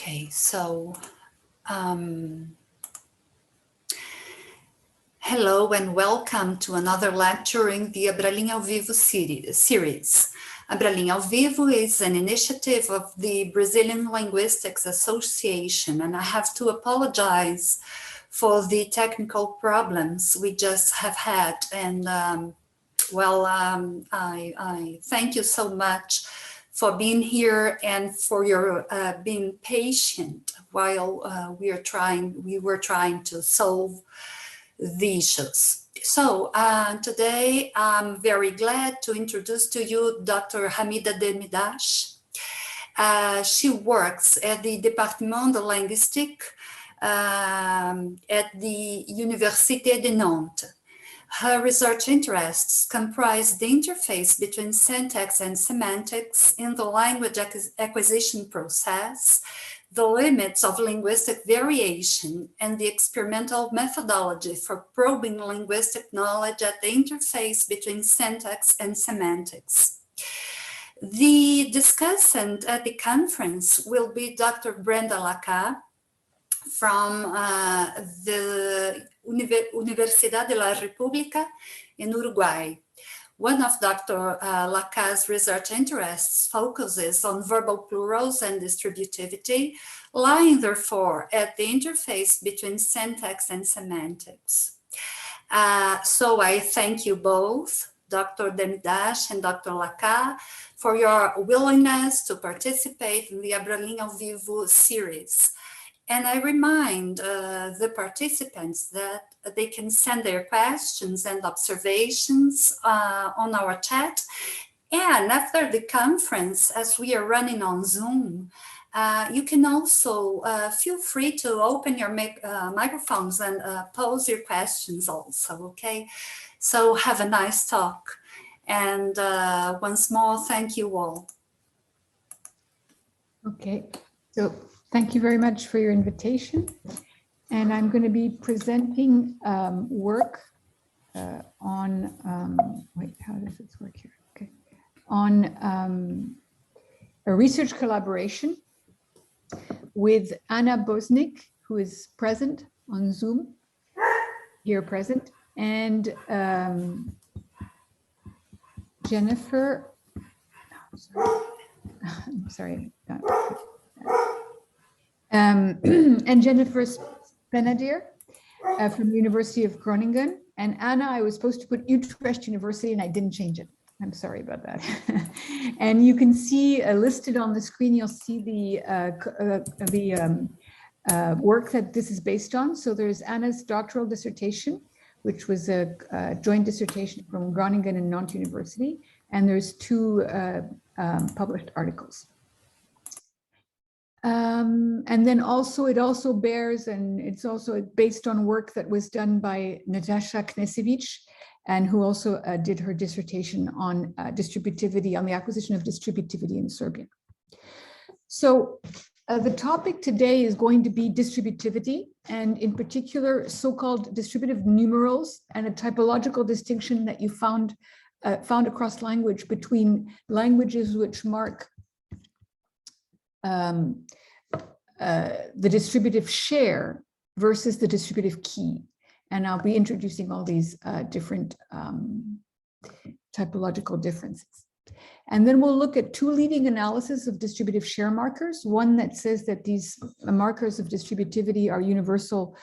Okay, so hello and welcome to another lecture in the Abralinha ao Vivo series. Abralinha ao Vivo is an initiative of the Brazilian Linguistics Association, and I have to apologize for the technical problems we just have had. And I thank you so much for being here and for your being patient while we were trying to solve the issues. So today I'm very glad to introduce to you Dr. Hamida Demirdache. She works at the Département de Linguistique at the Université de Nantes. Her research interests comprise the interface between syntax and semantics in the language acquisition process, the limits of linguistic variation, and the experimental methodology for probing linguistic knowledge at the interface between syntax and semantics. The discussant at the conference will be Dr. Brenda Laca from the Universidad de la República in Uruguay. One of Dr. Laca's research interests focuses on verbal plurals and distributivity, lying therefore at the interface between syntax and semantics. So I thank you both, Dr. Demirdache and Dr. Laca, for your willingness to participate in the Abralinha ao Vivo series. And I remind the participants that they can send their questions and observations on our chat. And after the conference, as we are running on Zoom, you can also feel free to open your microphones and pose your questions also, okay? So have a nice talk. And once more, thank you all. Okay, so thank you very much for your invitation. And I'm going to be presenting work on, wait, how does this work here? Okay, on a research collaboration with Anna Bosnić, who is present on Zoom, here present, and Jennifer, I'm sorry. And Jennifer Spenadier from the University of Groningen. And Anna, I was supposed to put Utrecht University and I didn't change it. I'm sorry about that. And you can see listed on the screen, you'll see the work that this is based on. So there's Anna's doctoral dissertation, which was a joint dissertation from Groningen and Nantes University. And there's two published articles. And then also, it also bears, and it's also based on work that was done by Natasha Knežević, and who also did her dissertation on distributivity, on the acquisition of distributivity in Serbian. So the topic today is going to be distributivity, and in particular, so-called distributive numerals, and a typological distinction that you found across language between languages which mark the distributive share versus the distributive key. And I'll be introducing all these different typological differences. And then we'll look at two leading analyses of distributive share markers. One that says that these markers of distributivity are universal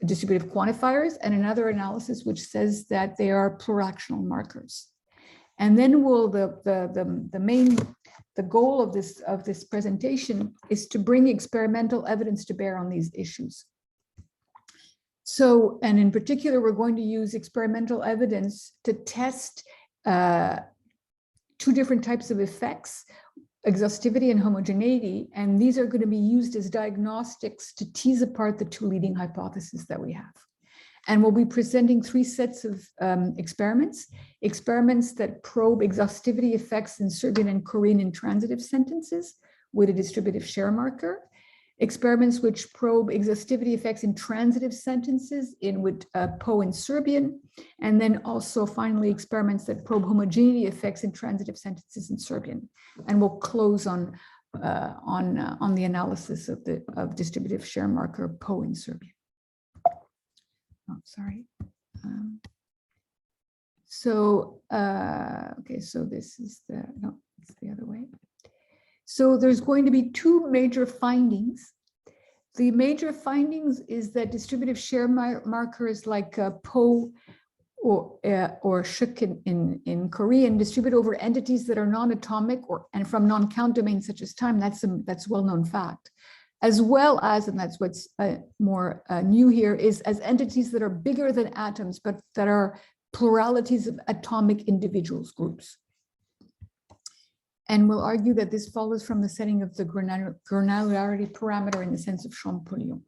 distributive quantifiers, and another analysis which says that they are pluractional markers. And then we'll the goal of this presentation is to bring experimental evidence to bear on these issues. So, and in particular, we're going to use experimental evidence to test two different types of effects, exhaustivity and homogeneity, and these are going to be used as diagnostics to tease apart the two leading hypotheses that we have. And we'll be presenting three sets of experiments that probe exhaustivity effects in Serbian and Korean intransitive sentences with a distributive share marker, experiments which probe exhaustivity effects in transitive sentences with Poe in Serbian, and then also finally experiments that probe homogeneity effects in transitive sentences in Serbian. And we'll close on on the analysis of distributive share marker Choe in Serbian. Oh, sorry. Okay, so this is no, it's the other way. So there's going to be two major findings. The major findings is that distributive share markers like Choe or ssik in Korean distribute over entities that are non-atomic and from non-count domains such as time. That's well-known fact. As well as, and that's what's more new here, is as entities that are bigger than atoms, but that are pluralities of atomic individuals groups. And we'll argue that this follows from the setting of the granularity parameter in the sense of Champollion.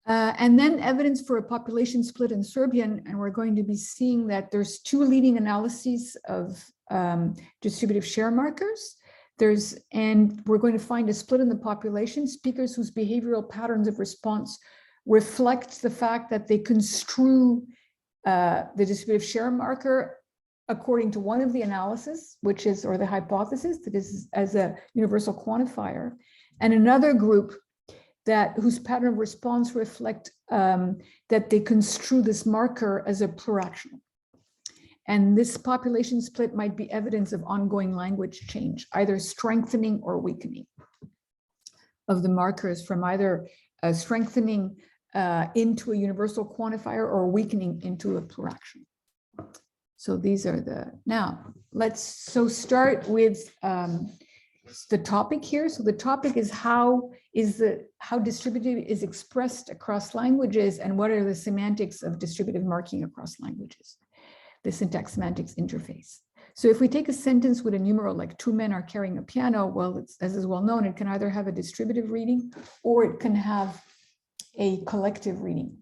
And then evidence for a population split in Serbian, and we're going to be seeing that there's two leading analyses of distributive share markers. And we're going to find a split in the population, speakers whose behavioral patterns of response reflect the fact that they construe the distributive share marker according to one of the analysis, which is, or the hypothesis, that is as a universal quantifier, and another group whose pattern of response reflect that they construe this marker as a pluractional. And this population split might be evidence of ongoing language change, either strengthening or weakening of the markers from either strengthening into a universal quantifier or weakening into a pluractional. So these are now let's start with the topic here. So the topic is how distributive is expressed across languages and what are the semantics of distributive marking across languages, the syntax semantics interface. So if we take a sentence with a numeral like two men are carrying a piano, well, as is well known, it can either have a distributive reading or it can have a collective reading.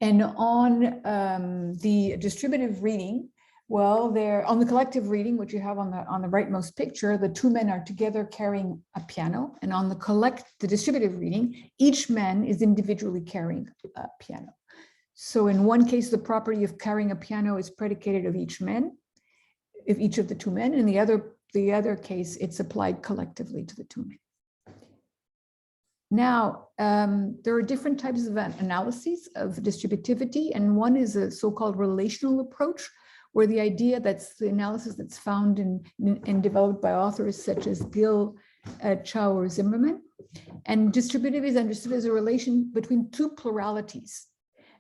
And on the distributive reading, well, on the collective reading, which you have on the rightmost picture, the two men are together carrying a piano. And on the distributive reading, each man is individually carrying a piano. So in one case, the property of carrying a piano is predicated of each of the two men. In the other case, it's applied collectively to the two men. Now, there are different types of analyses of distributivity, and one is a so-called relational approach, where the idea that's the analysis that's found and developed by authors such as Gill, Choe, or Zimmermann. And distributive is understood as a relation between two pluralities.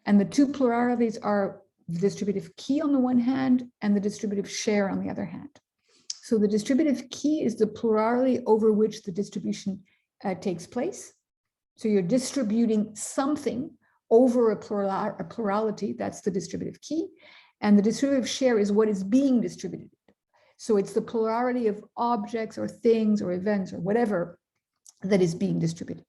And the two pluralities are the distributive key on the one hand and the distributive share on the other hand. So the distributive key is the plurality over which the distribution takes place. So you're distributing something over a plurality, that's the distributive key. And the distributive share is what is being distributed. So it's the plurality of objects or things or events or whatever that is being distributed.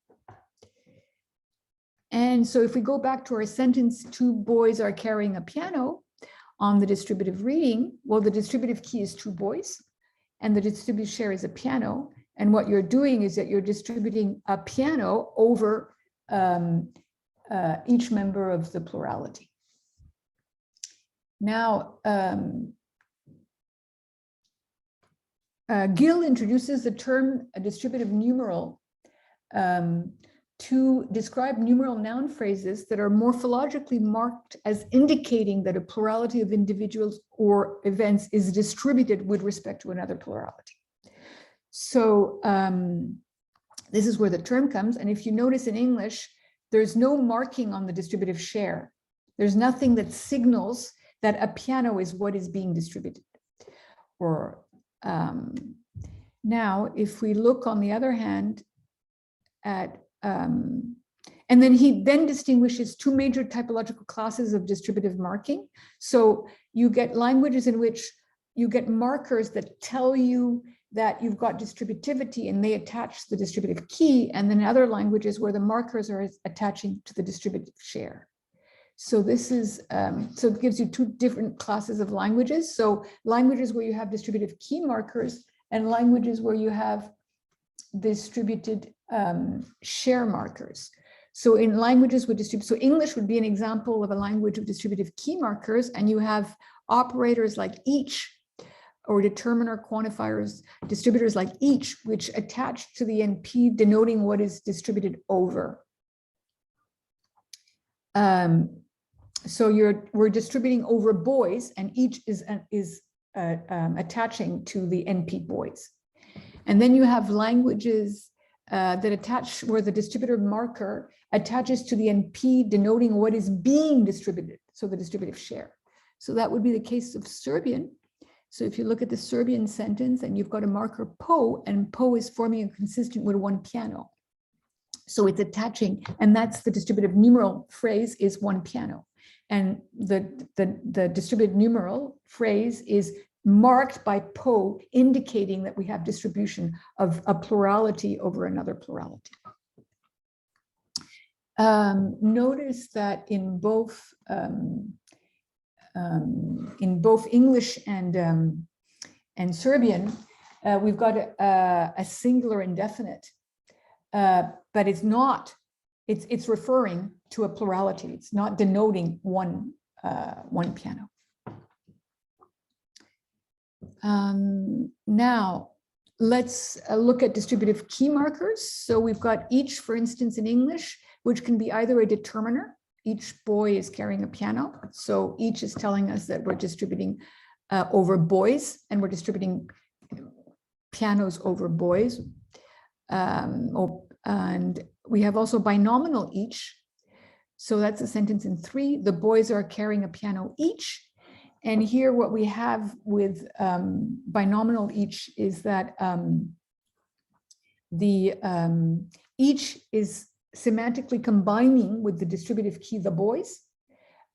And so if we go back to our sentence, two boys are carrying a piano on the distributive reading, well, the distributive key is two boys and the distributive share is a piano. And what you're doing is that you're distributing a piano over each member of the plurality. Now, Gill introduces the term a distributive numeral to describe numeral noun phrases that are morphologically marked as indicating that a plurality of individuals or events is distributed with respect to another plurality. So this is where the term comes. And if you notice in English, there's no marking on the distributive share. There's nothing that signals that a piano is what is being distributed. Or now, if we look on the other hand at, and then he then distinguishes two major typological classes of distributive marking. So you get languages in which you get markers that tell you that you've got distributivity and they attach the distributive key, and then other languages where the markers are attaching to the distributive share. So this is, so it gives you two different classes of languages. So languages where you have distributive key markers and languages where you have distributed share markers. So in languages with so English would be an example of a language of distributive key markers, and you have operators like each or determiner quantifiers, distributors like each, which attach to the NP, denoting what is distributed over. So we're distributing over boys, and each is attaching to the NP boys. And then you have languages that attach where the distributor marker attaches to the NP, denoting what is being distributed, so the distributive share. So that would be the case of Serbian. So if you look at the Serbian sentence and you've got a marker po, and po is forming a consistent with one piano. So it's attaching, and that's the distributive numeral phrase is one piano. And the distributive numeral phrase is marked by po, indicating that we have distribution of a plurality over another plurality. Notice that in both English and Serbian, we've got a singular indefinite, but it's not. It's referring to a plurality. It's not denoting one piano. Now, let's look at distributive key markers. So we've got each, for instance, in English, which can be either a determiner. Each boy is carrying a piano. So each is telling us that we're distributing over boys, and we're distributing pianos over boys. And we have also binominal each. So that's a sentence in 3. The boys are carrying a piano each. And here what we have with binominal each is that each is semantically combining with the distributive key, the boys,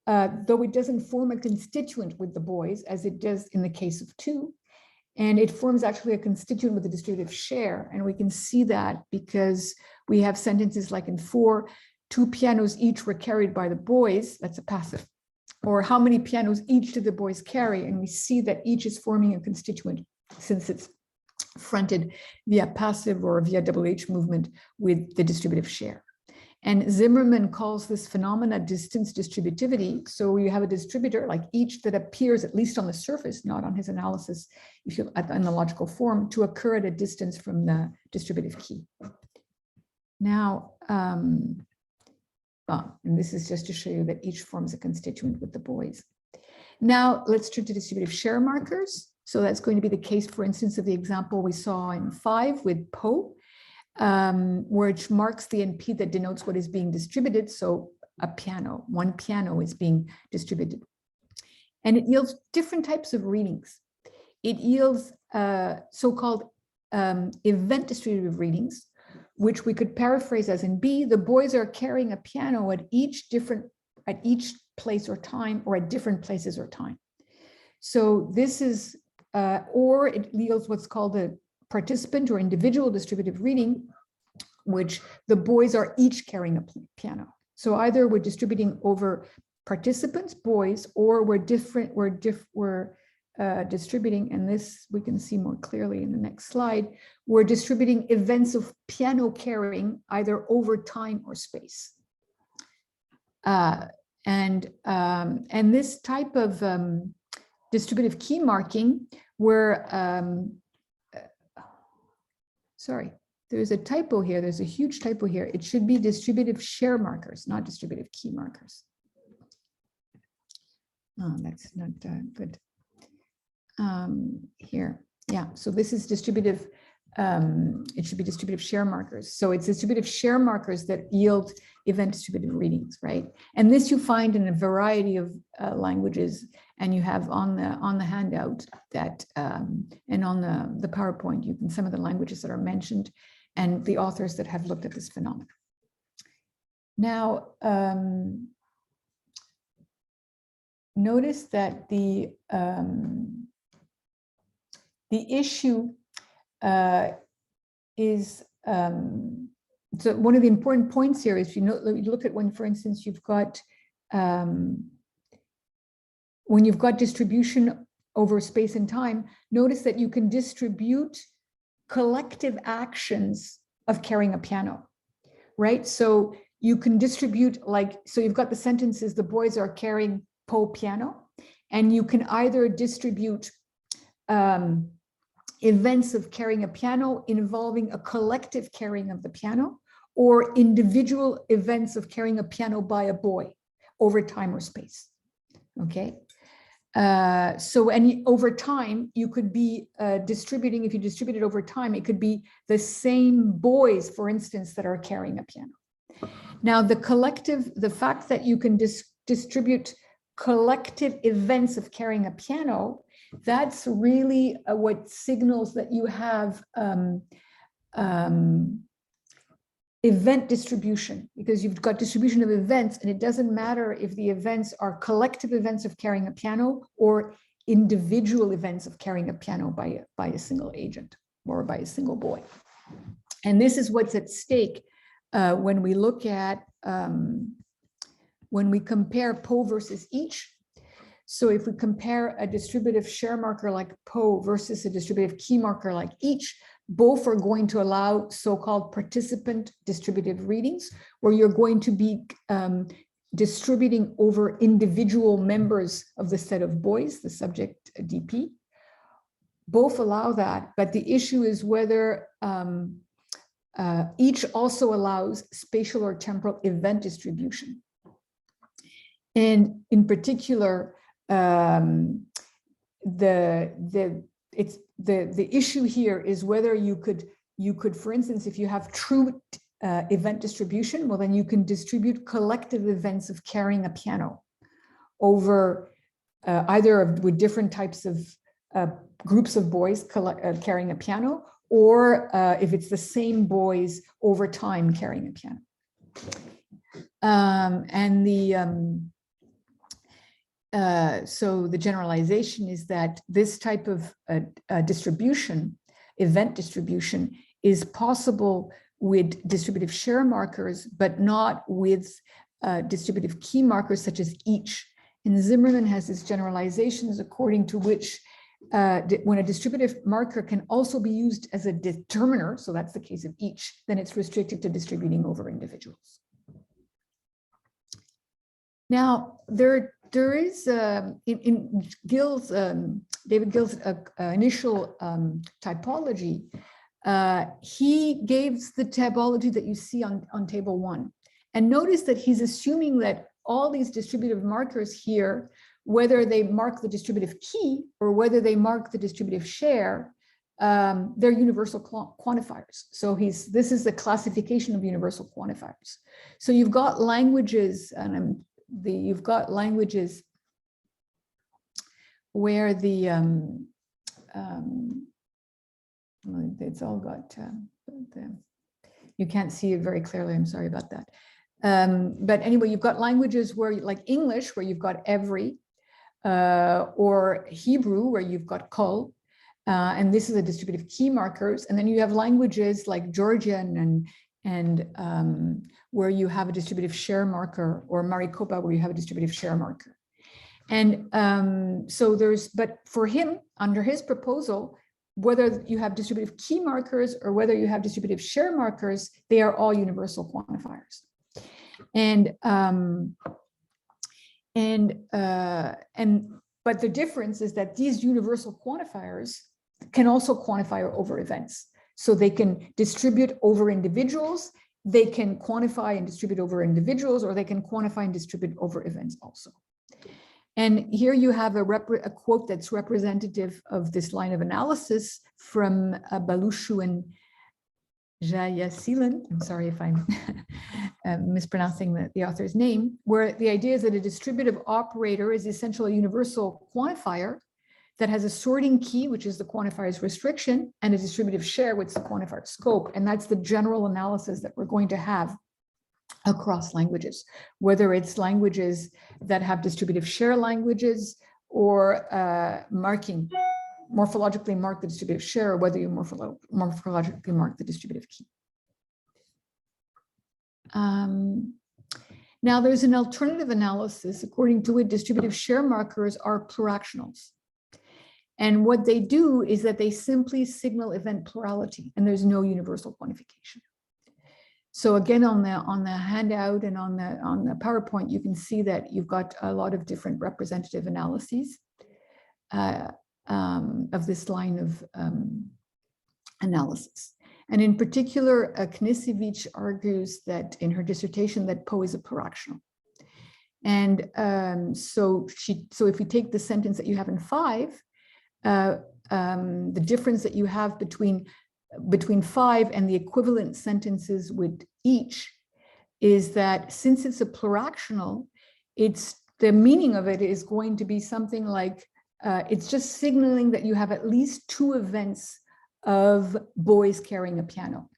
though it doesn't form a constituent with the boys as it does in the case of 2. And it forms actually a constituent with the distributive share. And we can see that because we have sentences like in 4, 2 pianos each were carried by the boys. That's a passive. Or how many pianos each did the boys carry? And we see that each is forming a constituent since it's fronted via passive or via WH movement with the distributive share. And Zimmermann calls this phenomena distance distributivity. So you have a distributor like each that appears, at least on the surface, not on his analysis, if you in the logical form, to occur at a distance from the distributive key. Now, and this is just to show you that each forms a constituent with the boys. Now, let's turn to distributive share markers. So that's going to be the case, for instance, of the example we saw in 5 with po, which marks the NP that denotes what is being distributed. So a piano, one piano is being distributed. And it yields different types of readings. It yields so-called event distributive readings, which we could paraphrase as in B, the boys are carrying a piano at each place or time, or at different places or time. So this is, or it yields what's called a participant or individual distributive reading, which the boys are each carrying a piano. So either we're distributing over participants, boys, or we're distributing, and this we can see more clearly in the next slide, we're distributing events of piano carrying either over time or space. And this type of distributive key marking where, sorry, there's a typo here, there's a huge typo here. It should be distributive share markers, not distributive key markers. Oh, that's not good. Here, yeah, so this is distributive, it should be distributive share markers. So it's distributive share markers that yield event distributive readings, right? And this you find in a variety of languages, and you have on the handout that, and on the PowerPoint, you can some of the languages that are mentioned and the authors that have looked at this phenomenon. Now, notice that the issue is, so one of the important points here is, you look at when, for instance, you've got, when you've got distribution over space and time, notice that you can distribute collective actions of carrying a piano, right? So you can distribute, like, so you've got the sentences, the boys are carrying po piano, and you can either distribute events of carrying a piano involving a collective carrying of the piano, or individual events of carrying a piano by a boy over time or space. Okay. So over time, you could be distributing, if you distribute it over time, it could be the same boys, for instance, that are carrying a piano. Now, the fact that you can distribute collective events of carrying a piano, that's really what signals that you have event distribution, because you've got distribution of events, and it doesn't matter if the events are collective events of carrying a piano or individual events of carrying a piano by a single agent or by a single boy. And this is what's at stake when we look at, when we compare Poe versus each. So if we compare a distributive share marker like Poe versus a distributive key marker like each, both are going to allow so-called participant distributive readings, where you're going to be distributing over individual members of the set of boys, the subject DP. Both allow that, but the issue is whether each also allows spatial or temporal event distribution. And in particular, the issue here is whether you could, for instance, if you have true event distribution, well, then you can distribute collective events of carrying a piano over either with different types of groups of boys carrying a piano, or if it's the same boys over time carrying a piano. So the generalization is that this type of distribution, event distribution, is possible with distributive share markers, but not with distributive key markers such as each. And Zimmermann has this generalizations according to which when a distributive marker can also be used as a determiner, so that's the case of each, then it's restricted to distributing over individuals. Now, there is in Gill's, David Gill's initial typology, he gives the typology that you see on table 1. And notice that he's assuming that all these distributive markers here, whether they mark the distributive key or whether they mark the distributive share, they're universal quantifiers. So this is the classification of universal quantifiers. So you've got languages, and you've got languages where it's all got, you can't see it very clearly, I'm sorry about that. But anyway, you've got languages where, like English, where you've got every, or Hebrew, where you've got kol, and this is a distributive key markers. And then you have languages like Georgian and where you have a distributive share marker, or Maricopa, where you have a distributive share marker. And so but for him, under his proposal, whether you have distributive key markers or whether you have distributive share markers, they are all universal quantifiers. But the difference is that these universal quantifiers can also quantify over events. So they can distribute over individuals, they can quantify and distribute over individuals, or they can quantify and distribute over events also. And here you have a quote that's representative of this line of analysis from Balushu and Jayasilan. I'm sorry if I'm mispronouncing the author's name, where the idea is that a distributive operator is essentially a universal quantifier that has a sorting key, which is the quantifier's restriction, and a distributive share, which is the quantifier's scope. And that's the general analysis that we're going to have across languages, whether it's languages that have distributive share languages or morphologically mark the distributive share, or whether you morphologically mark the distributive key. Now, there's an alternative analysis according to which distributive share markers are pluractionals. And what they do is that they simply signal event plurality, and there's no universal quantification. So again, on the handout and on the PowerPoint, you can see that you've got a lot of different representative analyses. this line of analysis. And in particular, Knežević argues that in her dissertation that Poe is a pluractional. And so if we take the sentence that you have in 5, the difference that you have between 5 and the equivalent sentences with each is that since it's a pluractional, the meaning of it is going to be something like, it's just signaling that you have at least 2 events of boys carrying a piano.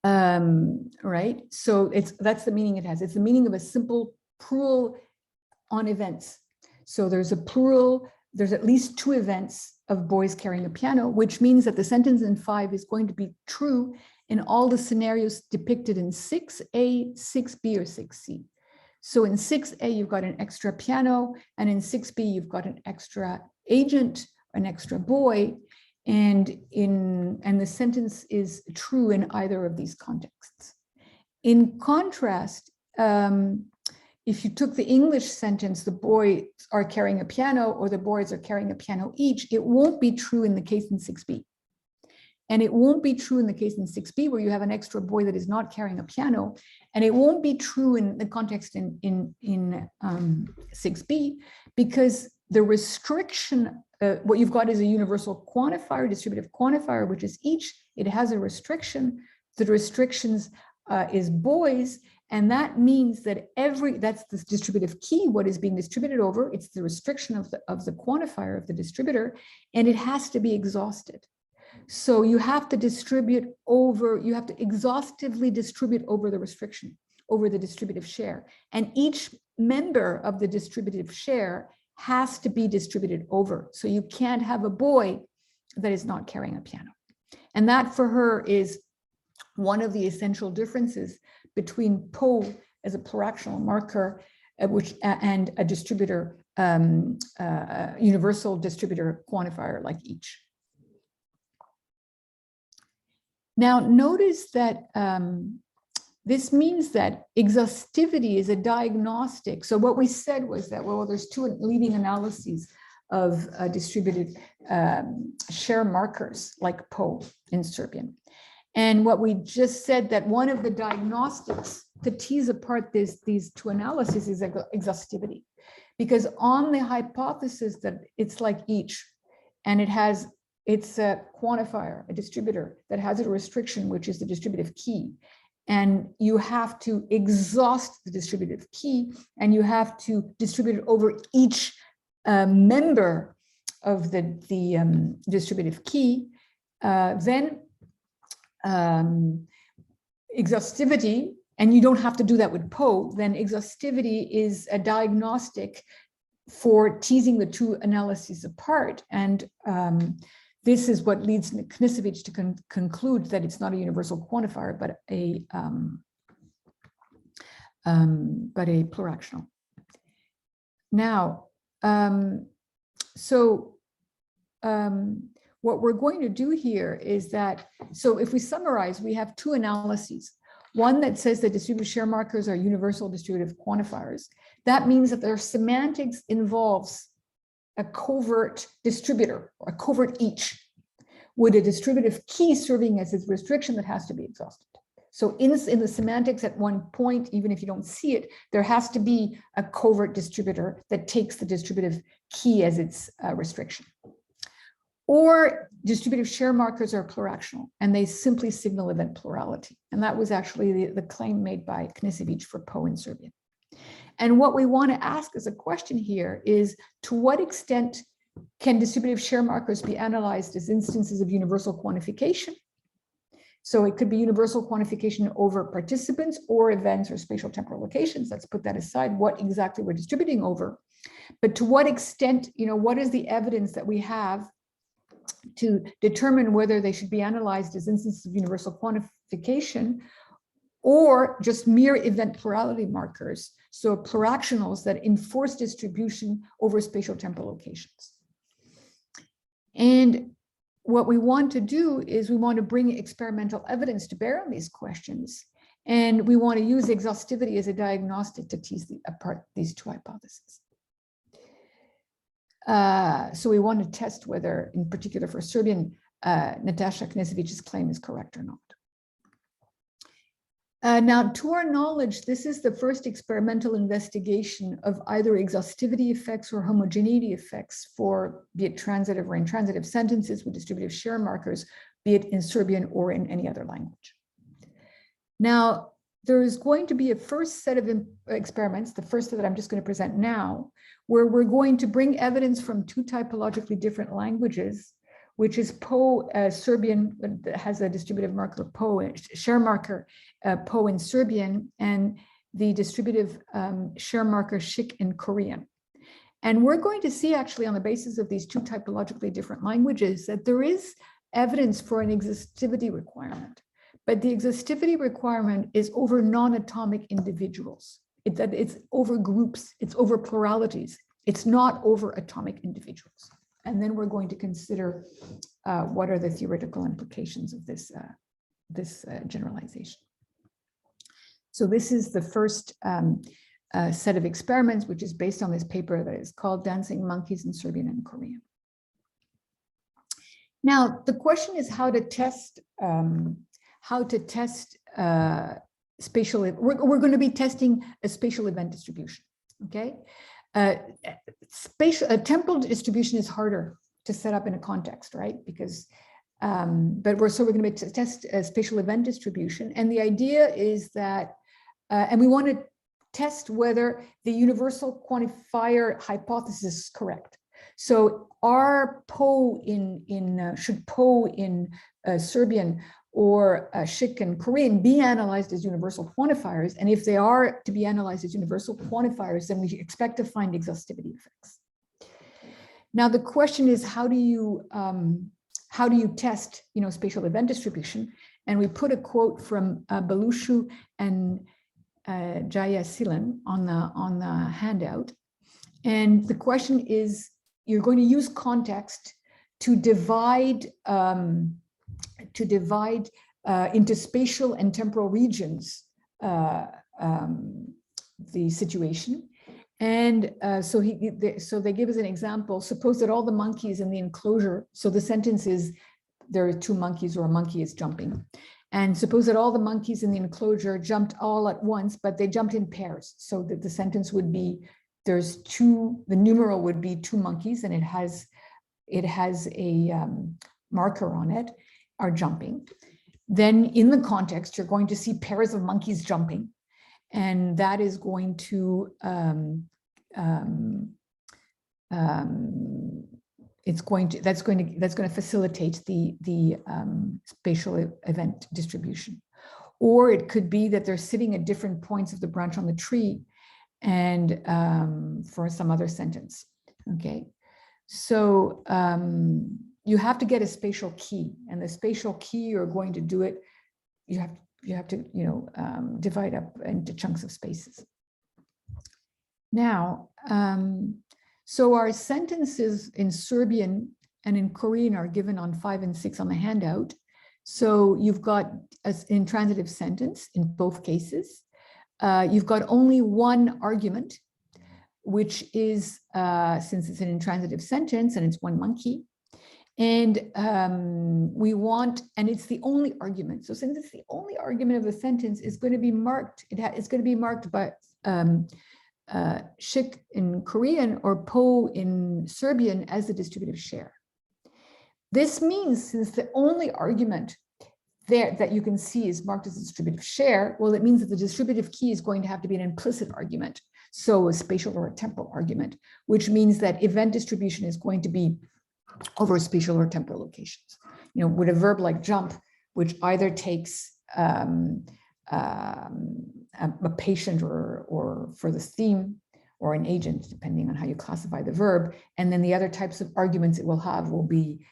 Right? So that's the meaning it has. It's the meaning of a simple plural on events. So there's a plural, there's at least 2 events of boys carrying a piano, which means that the sentence in 5 is going to be true in all the scenarios depicted in 6A, 6B, or 6C. So in 6A, you've got an extra piano, and in 6B, you've got an extra agent, an extra boy, and the sentence is true in either of these contexts. In contrast, if you took the English sentence, the boys are carrying a piano, or the boys are carrying a piano each, it won't be true in the case in 6B. And it won't be true in the case in 6B where you have an extra boy that is not carrying a piano. And it won't be true in the context in 6B because the restriction, what you've got is a universal quantifier, distributive quantifier, which is each. It has a restriction. The restrictions is boys. And that means that that's the distributive key, what is being distributed over. It's the restriction of the quantifier of the distributor, and it has to be exhausted. So you have to you have to exhaustively distribute over the restriction, over the distributive share. And each member of the distributive share has to be distributed over. So you can't have a boy that is not carrying a piano. And that for her is one of the essential differences between Poe as a pluractional marker and a distributor, universal distributor quantifier like each. Now, notice that this means that exhaustivity is a diagnostic. So what we said was that, well, there's 2 leading analyses of distributive share markers like Poe in Serbian. And what we just said that one of the diagnostics to tease apart these 2 analyses is exhaustivity. Because on the hypothesis that it's like each, and it's a quantifier, a distributor that has a restriction, which is the distributive key. And you have to exhaust the distributive key, and you have to distribute it over each member of the distributive key. Then exhaustivity, and you don't have to do that with Poe, then exhaustivity is a diagnostic for teasing the 2 analyses apart. And this is what leads Knežević to conclude that it's not a universal quantifier, but a pluractional. Now, what we're going to do here is that, so if we summarize, we have 2 analyses. One that says that distributive share markers are universal distributive quantifiers. That means that their semantics involves a covert distributor or a covert each with a distributive key serving as its restriction that has to be exhausted. So in the semantics at one point, even if you don't see it, there has to be a covert distributor that takes the distributive key as its restriction. Or distributive share markers are pluractional, and they simply signal event plurality. And that was actually the claim made by Knežević for Poe in Serbian. And what we want to ask as a question here is, to what extent can distributive share markers be analyzed as instances of universal quantification? So it could be universal quantification over participants or events or spatial temporal locations. Let's put that aside, what exactly we're distributing over. But to what extent, what is the evidence that we have to determine whether they should be analyzed as instances of universal quantification or just mere event plurality markers, so pluractionals that enforce distribution over spatial temporal locations. And what we want to do is we want to bring experimental evidence to bear on these questions, and we want to use exhaustivity as a diagnostic to tease apart these 2 hypotheses. So we want to test whether, in particular for Serbian, Natasha Knežević's claim is correct or not. Now, to our knowledge, this is the first experimental investigation of either exhaustivity effects or homogeneity effects for, be it transitive or intransitive sentences with distributive share markers, be it in Serbian or in any other language. Now, there is going to be a first set of experiments, the first that I'm just going to present now, where we're going to bring evidence from two typologically different languages, which is Poe, Serbian, that has a distributive marker Poe, share marker Poe in Serbian, and the distributive share marker ssik in Korean. And we're going to see actually on the basis of these two typologically different languages that there is evidence for an exhaustivity requirement. But the exhaustivity requirement is over non-atomic individuals. It's over groups, it's over pluralities. It's not over atomic individuals. And then we're going to consider what are the theoretical implications of this, generalization. So this is the first set of experiments, which is based on this paper that is called Dancing Monkeys in Serbian and Korean. Now, the question is how to test spatial. We're going to be testing a spatial event distribution. Okay, temporal distribution is harder to set up in a context, right? Because, but we're going to test a spatial event distribution, and the idea is that, and we want to test whether the universal quantifier hypothesis is correct. So, are Poe should Poe in Serbian or ssik in Korean be analyzed as universal quantifiers? And if they are to be analyzed as universal quantifiers, then we expect to find exhaustivity effects. Now, the question is, how do you test, spatial event distribution? And we put a quote from Belushu and Jayasilan on the handout. And the question is, you're going to use context to divide into spatial and temporal regions the situation. And so they give us an example. Suppose that all the monkeys in the enclosure, so the sentence is there are two monkeys or a monkey is jumping. And suppose that all the monkeys in the enclosure jumped all at once, but they jumped in pairs. So that the sentence would be, the numeral would be two monkeys, and it has a marker on it, are jumping. Then in the context, you're going to see pairs of monkeys jumping, and that is going to that's going to facilitate the spatial event distribution. Or it could be that they're sitting at different points of the branch on the tree, and for some other sentence. Okay, so you have to get a spatial key, and the spatial key you're going to do it. You have to divide up into chunks of spaces. Now, so our sentences in Serbian and in Korean are given on 5 and 6 on the handout. So you've got an intransitive sentence in both cases. You've got only one argument, which is, since it's an intransitive sentence and it's one monkey, and and it's the only argument. So since it's the only argument of the sentence, it's going to be marked, it's going to be marked by ssik in Korean or Poe in Serbian as the distributive share. This means, since the only argument there that you can see is marked as a distributive share, well, it means that the distributive key is going to have to be an implicit argument, so a spatial or a temporal argument, which means that event distribution is going to be over spatial or temporal locations. With a verb like jump, which either takes a patient or for the theme, or an agent, depending on how you classify the verb. And then the other types of arguments it will have will be,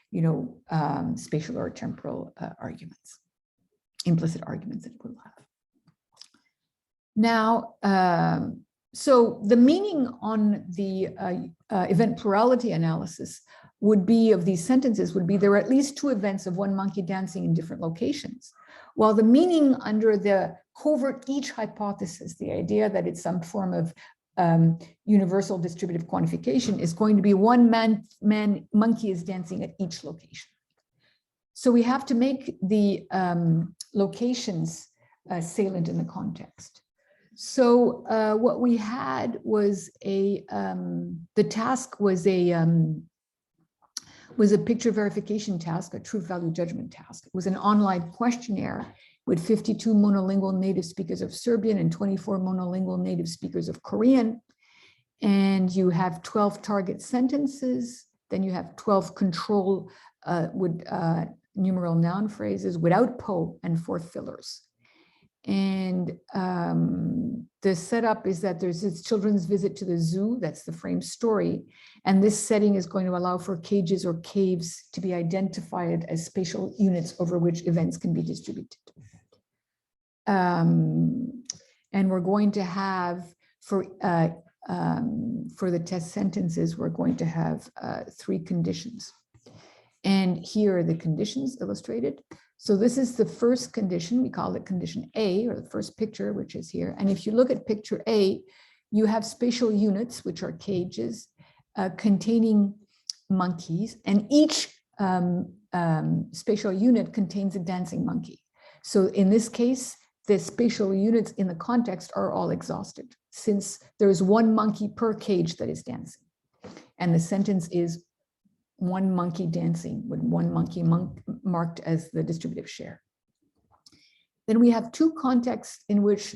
spatial or temporal arguments, implicit arguments that it will have. Now, so the meaning on the event plurality analysis would be of these sentences would be there are at least two events of one monkey dancing in different locations. While the meaning under the covert each hypothesis, the idea that it's some form of universal distributive quantification is going to be one monkey is dancing at each location. So we have to make the locations salient in the context. So what we had was the task was a picture verification task, a truth value judgment task. It was an online questionnaire with 52 monolingual native speakers of Serbian and 24 monolingual native speakers of Korean. And you have 12 target sentences. Then you have 12 control numeral noun phrases without po and 4 fillers. And the setup is that there's this children's visit to the zoo, that's the frame story. And this setting is going to allow for cages or caves to be identified as spatial units over which events can be distributed. And we're going to have, for the test sentences, we're going to have 3 conditions. And here are the conditions illustrated. So this is the first condition, we call it condition A, or the first picture, which is here. And if you look at picture A, you have spatial units, which are cages, containing monkeys, and each spatial unit contains a dancing monkey. So in this case, the spatial units in the context are all exhausted, since there is 1 monkey per cage that is dancing. And the sentence is 1 monkey dancing, with 1 monkey marked as the distributive share. Then we have 2 contexts in which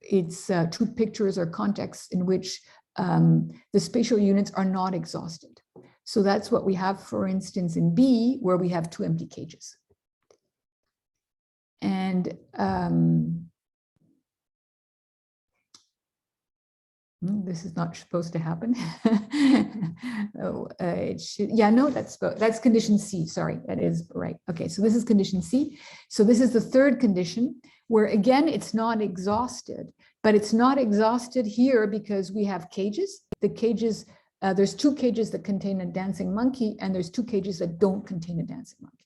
it's 2 pictures or contexts in which the spatial units are not exhausted. So that's what we have, for instance, in B, where we have 2 empty cages. And this is not supposed to happen. Oh, it should, yeah, no, that's condition C. Sorry, that is right. Okay, so this is condition C. So this is the 3rd condition, where again, it's not exhausted, but it's not exhausted here because we have cages. The cages, there's 2 cages that contain a dancing monkey, and there's 2 cages that don't contain a dancing monkey.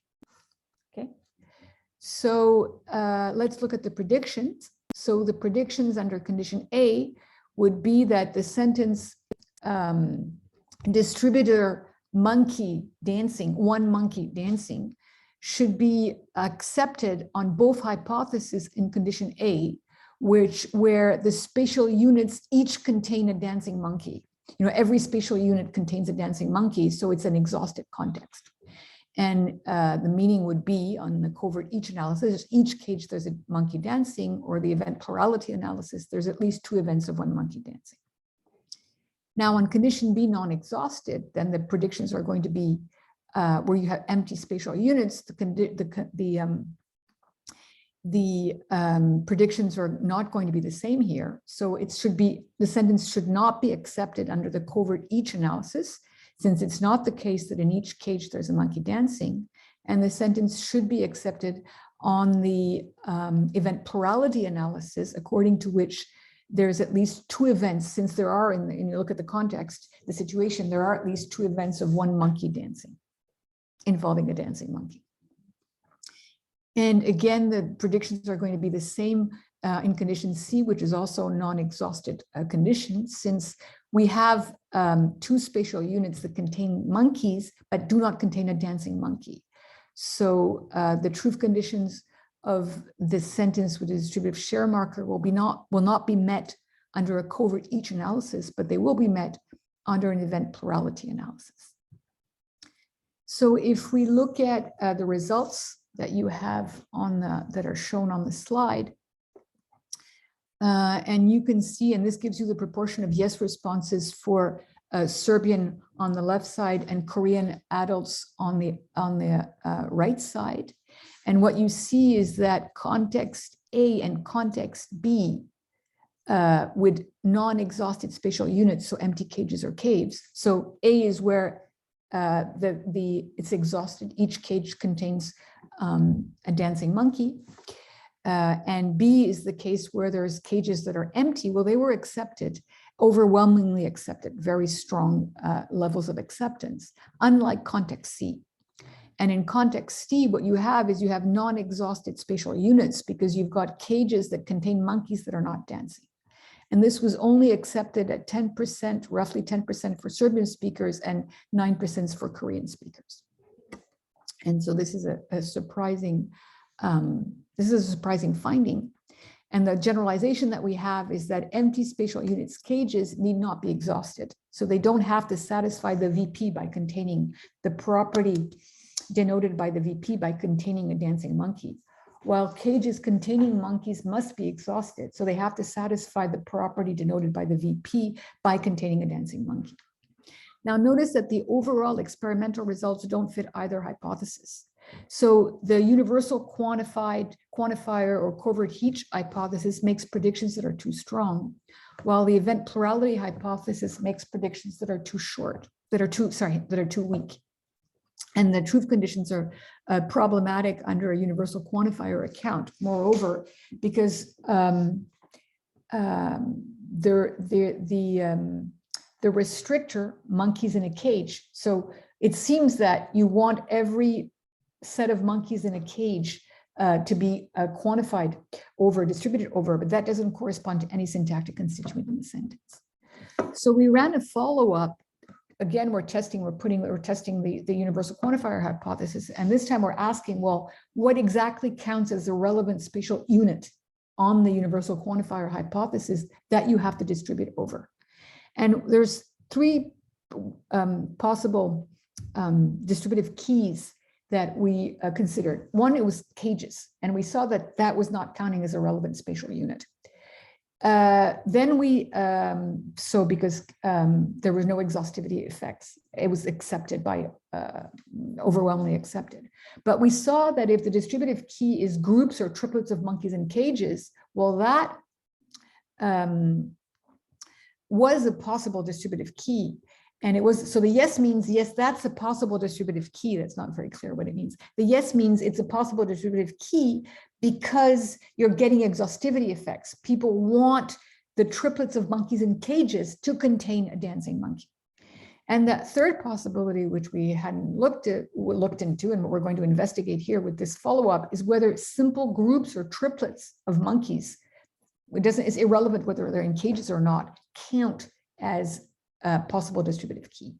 Okay, so let's look at the predictions. So the predictions under condition A would be that the sentence distributor monkey dancing, 1 monkey dancing, should be accepted on both hypotheses in condition A, where the spatial units each contain a dancing monkey. You know, every spatial unit contains a dancing monkey, so it's an exhausted context. And the meaning would be on the covert each analysis, each cage there's a monkey dancing, or the event plurality analysis, there's at least 2 events of 1 monkey dancing. Now on condition B, non-exhausted, then the predictions are going to be where you have empty spatial units, the predictions are not going to be the same here. So it should be, the sentence should not be accepted under the covert each analysis, since it's not the case that in each cage there's a monkey dancing, and the sentence should be accepted on the event plurality analysis, according to which there's at least 2 events, since there are, and you look at the context, the situation, there are at least 2 events of 1 monkey dancing, involving a dancing monkey. And again, the predictions are going to be the same in condition C, which is also non-exhausted condition, since we have 2 spatial units that contain monkeys, but do not contain a dancing monkey. So the truth conditions of this sentence with a distributive share marker will not be met under a covert each analysis, but they will be met under an event plurality analysis. So if we look at the results that you have on that are shown on the slide, and you can see, and this gives you the proportion of yes responses for Serbian on the left side and Korean adults on the right side. And what you see is that context A and context B with non-exhausted spatial units, so empty cages or caves. So A is where it's exhausted. Each cage contains a dancing monkey. And B is the case where there's cages that are empty. Well, they were accepted, overwhelmingly accepted, very strong levels of acceptance, unlike context C. And in context C, what you have is you have non-exhausted spatial units because you've got cages that contain monkeys that are not dancing. And this was only accepted at 10%, roughly 10% for Serbian speakers and 9% for Korean speakers. And so this is a surprising finding. And the generalization that we have is that empty spatial units cages need not be exhausted. So they don't have to satisfy the VP by containing the property denoted by the VP by containing a dancing monkey, while cages containing monkeys must be exhausted. So they have to satisfy the property denoted by the VP by containing a dancing monkey. Now notice that the overall experimental results don't fit either hypothesis. So the universal quantifier or covert Heach hypothesis makes predictions that are too strong, while the event plurality hypothesis makes predictions that are too short, that are too weak. And the truth conditions are problematic under a universal quantifier account. Moreover, because the restrictor, monkeys in a cage. So it seems that you want every set of monkeys in a cage to be quantified over, distributed over, but that doesn't correspond to any syntactic constituent in the sentence. So we ran a follow-up. Again, we're testing the universal quantifier hypothesis. And this time we're asking, well, what exactly counts as a relevant spatial unit on the universal quantifier hypothesis that you have to distribute over? And there's three possible distributive keys that we considered. One, it was cages, and we saw that that was not counting as a relevant spatial unit. Then we, because there were no exhaustivity effects, it was accepted by, overwhelmingly accepted. But we saw that if the distributive key is groups or triplets of monkeys in cages, well, that was a possible distributive key. And it was, so the yes means, yes, that's a possible distributive key. That's not very clear what it means. The yes means it's a possible distributive key because you're getting exhaustivity effects. People want the triplets of monkeys in cages to contain a dancing monkey. And that third possibility, which we hadn't looked into, and what we're going to investigate here with this follow-up, is whether simple groups or triplets of monkeys, it's irrelevant whether they're in cages or not, count as a possible distributive key.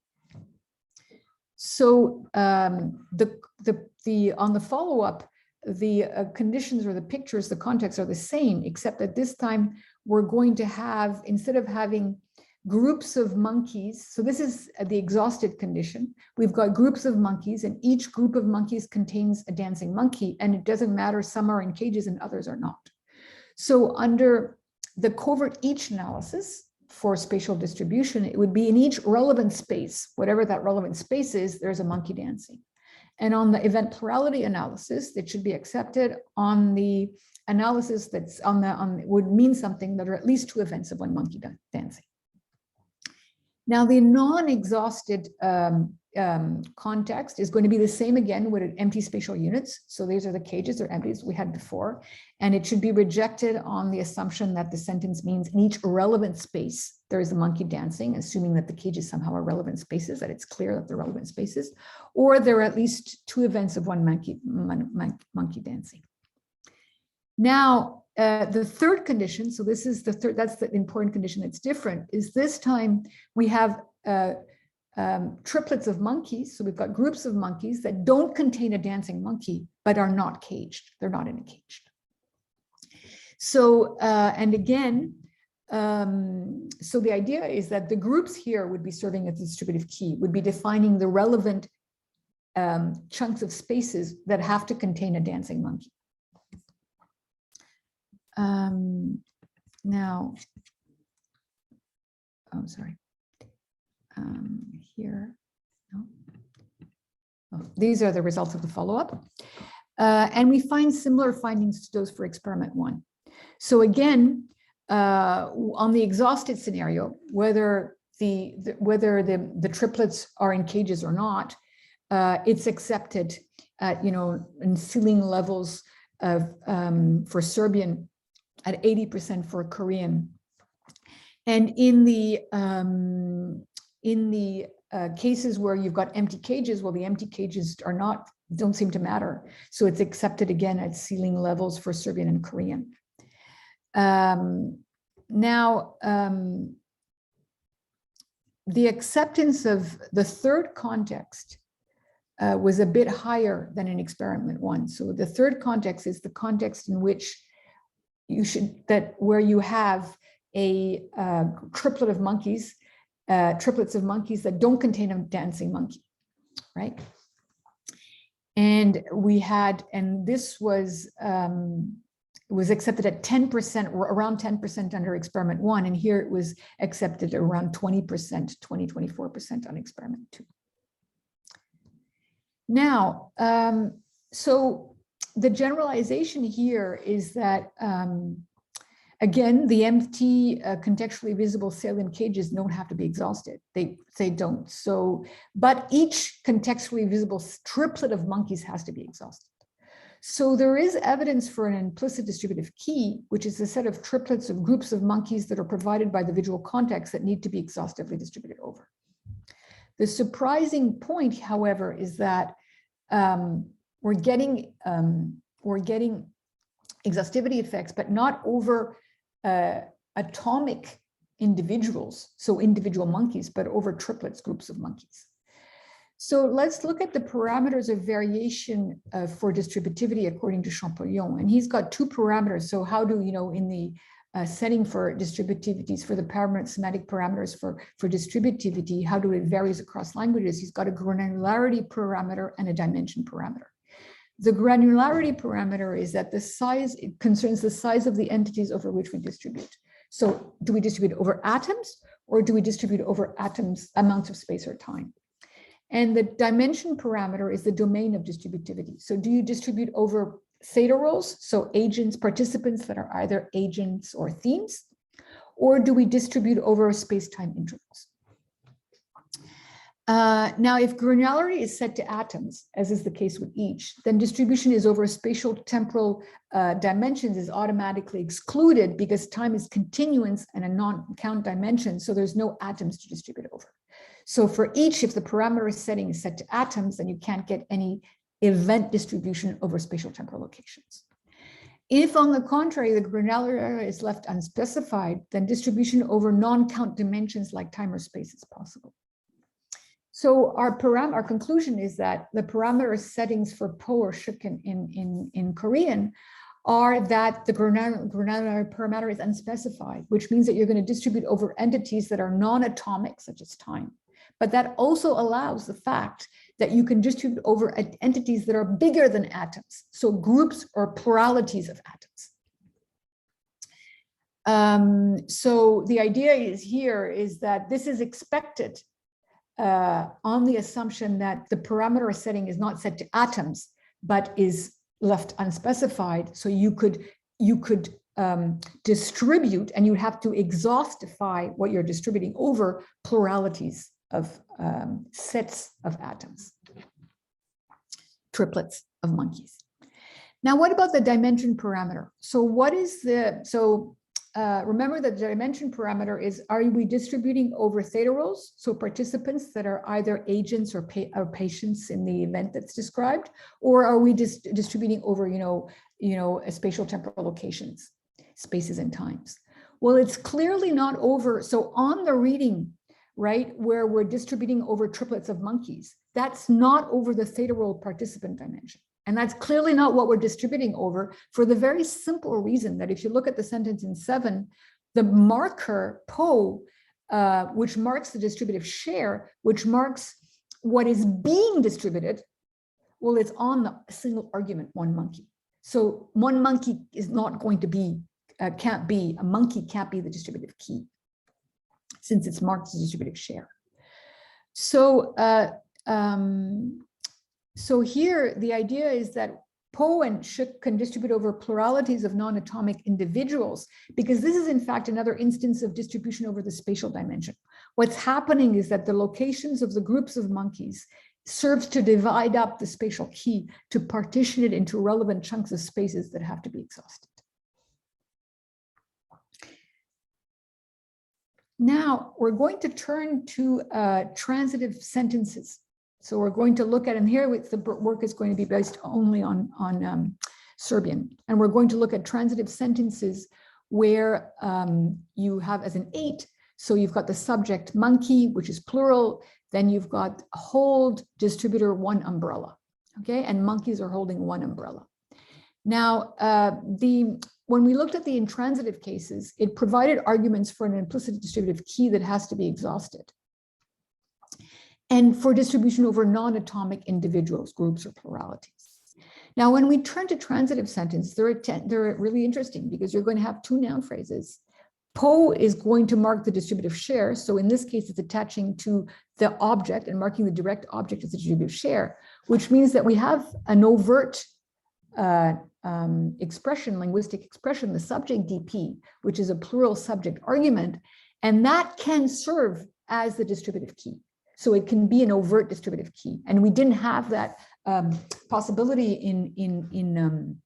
So on the follow-up, the conditions or the pictures, the contexts are the same, except that this time we're going to have, instead of having groups of monkeys, so this is the exhausted condition, we've got groups of monkeys, and each group of monkeys contains a dancing monkey, and it doesn't matter, some are in cages and others are not. So under the covert each analysis for spatial distribution, it would be in each relevant space, whatever that relevant space is, there's a monkey dancing. And on the event plurality analysis, that should be accepted on the analysis that's would mean something that are at least two events of one monkey dancing. Now, the non-exhausted context is going to be the same again with empty spatial units. So these are the cages or empties we had before, and it should be rejected on the assumption that the sentence means in each relevant space there is a monkey dancing, assuming that the cages somehow are relevant spaces, that it's clear that they're relevant spaces, or there are at least two events of one monkey dancing. Now, the third condition, so this is the third, that's the important condition that's different, is this time we have triplets of monkeys. So we've got groups of monkeys that don't contain a dancing monkey, but are not caged. They're not in a cage. So, and again, so the idea is that the groups here would be serving as the distributive key, would be defining the relevant chunks of spaces that have to contain a dancing monkey. Now, oh, sorry. Here, no. Oh, these are the results of the follow-up. And we find similar findings to those for experiment 1. So again, on the exhausted scenario, whether the triplets are in cages or not, it's accepted at, in ceiling levels of for Serbian, at 80% for Korean. And in the cases where you've got empty cages, well, the empty cages don't seem to matter. So it's accepted again at ceiling levels for Serbian and Korean. Now, the acceptance of the third context was a bit higher than in experiment 1. So the third context is the context in which where you have a triplet of monkeys, triplets of monkeys that don't contain a dancing monkey, right? And this was accepted at 10%, or around 10% under experiment 1, and here it was accepted around 20%, 24% on experiment 2. Now, so the generalization here is that, again, the empty contextually visible salient cages don't have to be exhausted. They don't. So, but each contextually visible triplet of monkeys has to be exhausted. So there is evidence for an implicit distributive key, which is a set of triplets of groups of monkeys that are provided by the visual context that need to be exhaustively distributed over. The surprising point, however, is that we're getting exhaustivity effects, but not over atomic individuals, so individual monkeys, but over triplets, groups of monkeys. So let's look at the parameters of variation for distributivity according to Champollion. And he's got 2 parameters. So how do, in the setting for distributivities, for the semantic parameters for distributivity, how do it varies across languages? He's got a granularity parameter and a dimension parameter. The granularity parameter is that the size, it concerns the size of the entities over which we distribute. So do we distribute over atoms, or do we distribute over amounts of space or time? And the dimension parameter is the domain of distributivity. So do you distribute over theta roles, so agents, participants that are either agents or themes, or do we distribute over space-time intervals? Now, if granularity is set to atoms, as is the case with each, then distribution is over spatial temporal dimensions is automatically excluded because time is continuance and a non-count dimension, so there's no atoms to distribute over. So for each, if the parameter setting is set to atoms, then you can't get any event distribution over spatial temporal locations. If, on the contrary, the granularity is left unspecified, then distribution over non-count dimensions like time or space is possible. So our conclusion is that the parameter settings for Po or ssik in Korean are that the granular parameter is unspecified, which means that you're going to distribute over entities that are non-atomic, such as time. But that also allows the fact that you can distribute over entities that are bigger than atoms, so groups or pluralities of atoms. So the idea is that this is expected on the assumption that the parameter setting is not set to atoms, but is left unspecified. So you could distribute, and you have to exhaustify what you're distributing over pluralities of sets of atoms, triplets of monkeys. Now, what about the dimension parameter? So what is remember that the dimension parameter is, are we distributing over theta roles, so participants that are either agents or patients in the event that's described, or are we distributing over, a spatial temporal locations, spaces and times? Well, it's clearly not over. So on the reading, right, where we're distributing over triplets of monkeys, that's not over the theta role participant dimension. And that's clearly not what we're distributing over, for the very simple reason that if you look at the sentence in 7, the marker Po, which marks the distributive share, which marks what is being distributed, well, it's on the single argument, one monkey. So one monkey is not going to be, a monkey can't be the distributive key, since it's marked as distributive share. So, so here, the idea is that Po and ssik can distribute over pluralities of non-atomic individuals, because this is in fact another instance of distribution over the spatial dimension. What's happening is that the locations of the groups of monkeys serves to divide up the spatial key, to partition it into relevant chunks of spaces that have to be exhausted. Now we're going to turn to transitive sentences. So we're going to look at, and here the work is going to be based only on Serbian, and we're going to look at transitive sentences where you have as an 8, so you've got the subject monkey, which is plural, then you've got hold distributor 1 umbrella, okay? And monkeys are holding 1 umbrella. Now, when we looked at the intransitive cases, it provided arguments for an implicit distributive key that has to be exhausted, and for distribution over non-atomic individuals, groups, or pluralities. Now, when we turn to transitive sentence, they're really interesting because you're going to have 2 noun phrases. Po is going to mark the distributive share. So in this case, it's attaching to the object and marking the direct object as the distributive share, which means that we have an overt expression, linguistic expression, the subject DP, which is a plural subject argument, and that can serve as the distributive key. So it can be an overt distributive key. And we didn't have that possibility in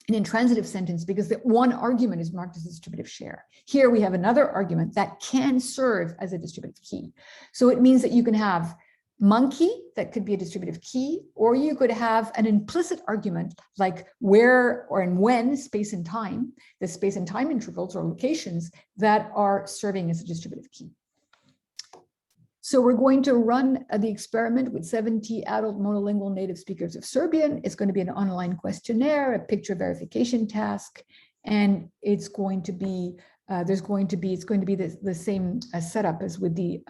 intransitive sentence because the one argument is marked as a distributive share. Here we have another argument that can serve as a distributive key. So it means that you can have monkey, that could be a distributive key, or you could have an implicit argument like where or and when, space and time, the space and time intervals or locations that are serving as a distributive key. So we're going to run the experiment with 70 adult monolingual native speakers of Serbian. It's going to be an online questionnaire, a picture verification task, and it's going to be the same setup as with the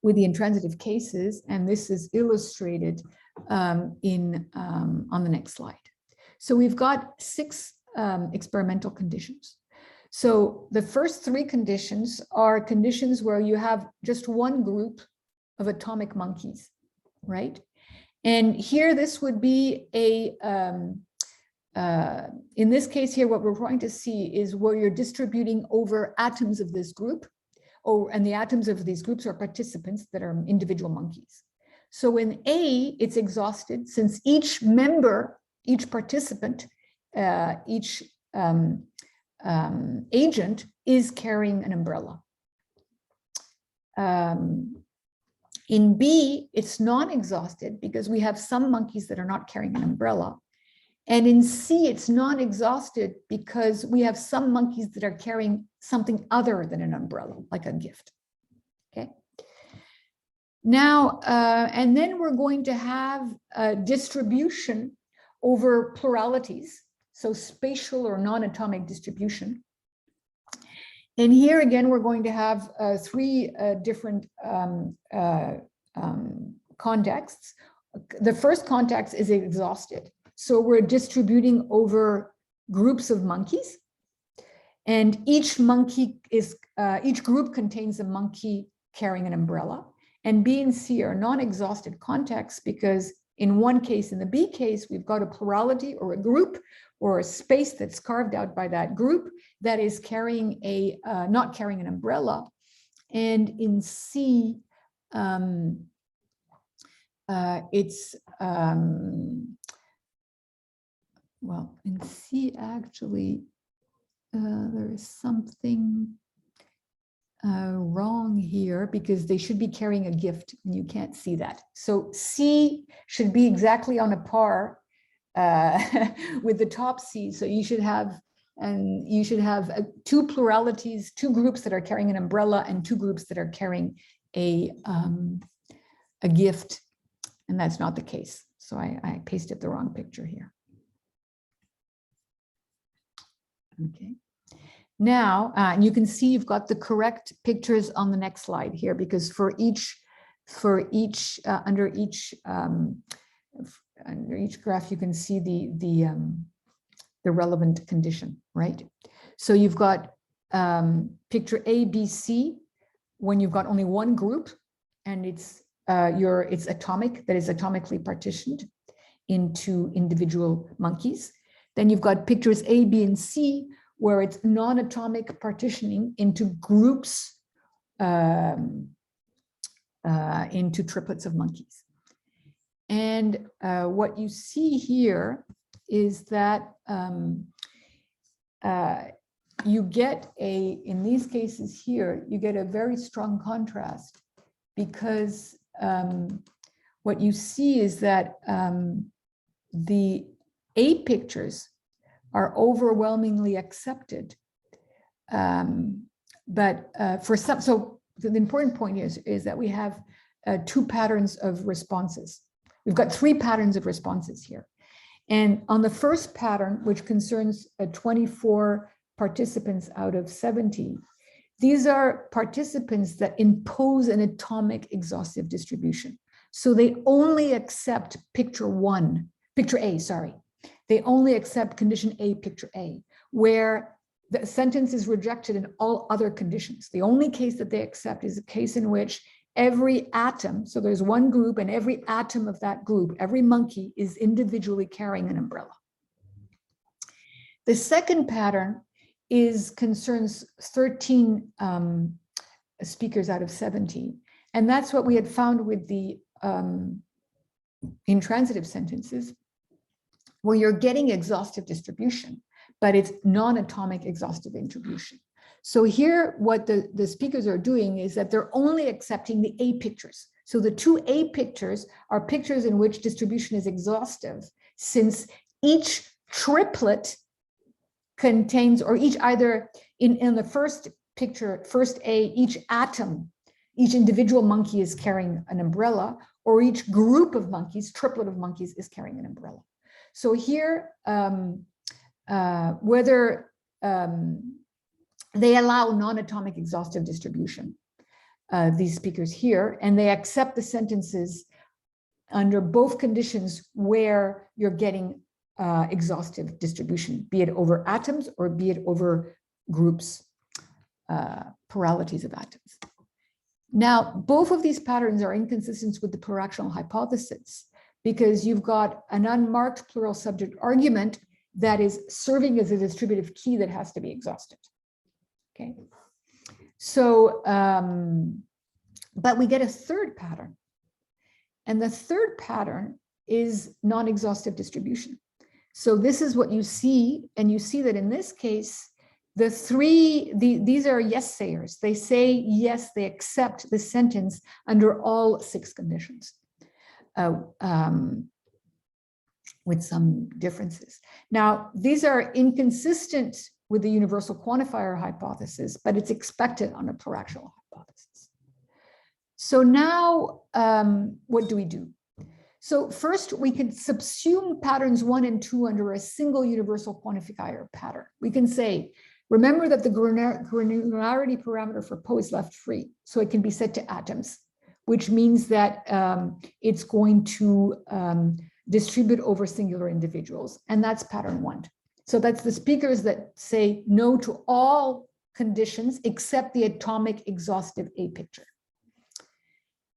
intransitive cases, and this is illustrated on the next slide. So we've got 6 experimental conditions. So the first 3 conditions are conditions where you have just one group of atomic monkeys, right? And here this would be in this case here, what we're trying to see is where you're distributing over atoms of this group, and the atoms of these groups are participants that are individual monkeys. So in A, it's exhausted since each member, each participant, each agent is carrying an umbrella. In B, it's non-exhausted because we have some monkeys that are not carrying an umbrella. And in C, it's non-exhausted because we have some monkeys that are carrying something other than an umbrella, like a gift. Okay. Now, and then we're going to have a distribution over pluralities. So spatial or non-atomic distribution. And here again, we're going to have 3 different contexts. The first context is exhausted. So we're distributing over groups of monkeys. And each group contains a monkey carrying an umbrella. And B and C are non-exhausted contexts because in one case, in the B case, we've got a plurality or a group or a space that's carved out by that group that is carrying not carrying an umbrella. And in C, well, in C actually, there is something wrong here because they should be carrying a gift and you can't see that. So C should be exactly on a par with the top C. So you should have, two pluralities, 2 groups that are carrying an umbrella and 2 groups that are carrying a gift, and that's not the case. So I pasted the wrong picture here. Okay. Now, and you can see you've got the correct pictures on the next slide here, because under each graph, you can see the relevant condition, right? So you've got picture A, B, C, when you've got only one group, and it's atomic, that is atomically partitioned into individual monkeys. Then you've got pictures A, B, and C, where it's non-atomic partitioning into groups, into triplets of monkeys. And what you see here is that you get in these cases here, you get a very strong contrast, because what you see is that the A pictures are overwhelmingly accepted. But for some, so the important point is that we have 2 patterns of responses. We've got 3 patterns of responses here. And on the first pattern, which concerns 24 participants out of 70, these are participants that impose an atomic exhaustive distribution. So they only accept picture A, sorry. They only accept condition A, picture A, where the sentence is rejected in all other conditions. The only case that they accept is a case in which every atom, so there's one group and every atom of that group, every monkey is individually carrying an umbrella. The second pattern concerns 13 speakers out of 70. And that's what we had found with the intransitive sentences, where you're getting exhaustive distribution, but it's non-atomic exhaustive distribution. So here, what the speakers are doing is that they're only accepting the A pictures. So the 2 A pictures are pictures in which distribution is exhaustive, since each triplet contains, or each either in the first picture, first A, each atom, each individual monkey is carrying an umbrella, or each group of monkeys, triplet of monkeys, is carrying an umbrella. So here, whether they allow non-atomic exhaustive distribution, these speakers here, and they accept the sentences under both conditions where you're getting exhaustive distribution, be it over atoms or be it over groups, pluralities of atoms. Now, both of these patterns are inconsistent with the pluractional hypothesis, because you've got an unmarked plural subject argument that is serving as a distributive key that has to be exhausted. Okay, so, but we get a third pattern. And the third pattern is non-exhaustive distribution. So this is what you see, and you see that in this case, these are yes sayers. They say yes, they accept the sentence under all 6 conditions, with some differences. Now, these are inconsistent with the universal quantifier hypothesis, but it's expected on a pluractional hypothesis. So now, what do we do? So first, we can subsume patterns 1 and 2 under a single universal quantifier pattern. We can say, remember that the granularity parameter for Poe is left free, so it can be set to atoms, which means that it's going to distribute over singular individuals, and that's pattern 1. So that's the speakers that say no to all conditions except the atomic exhaustive A picture.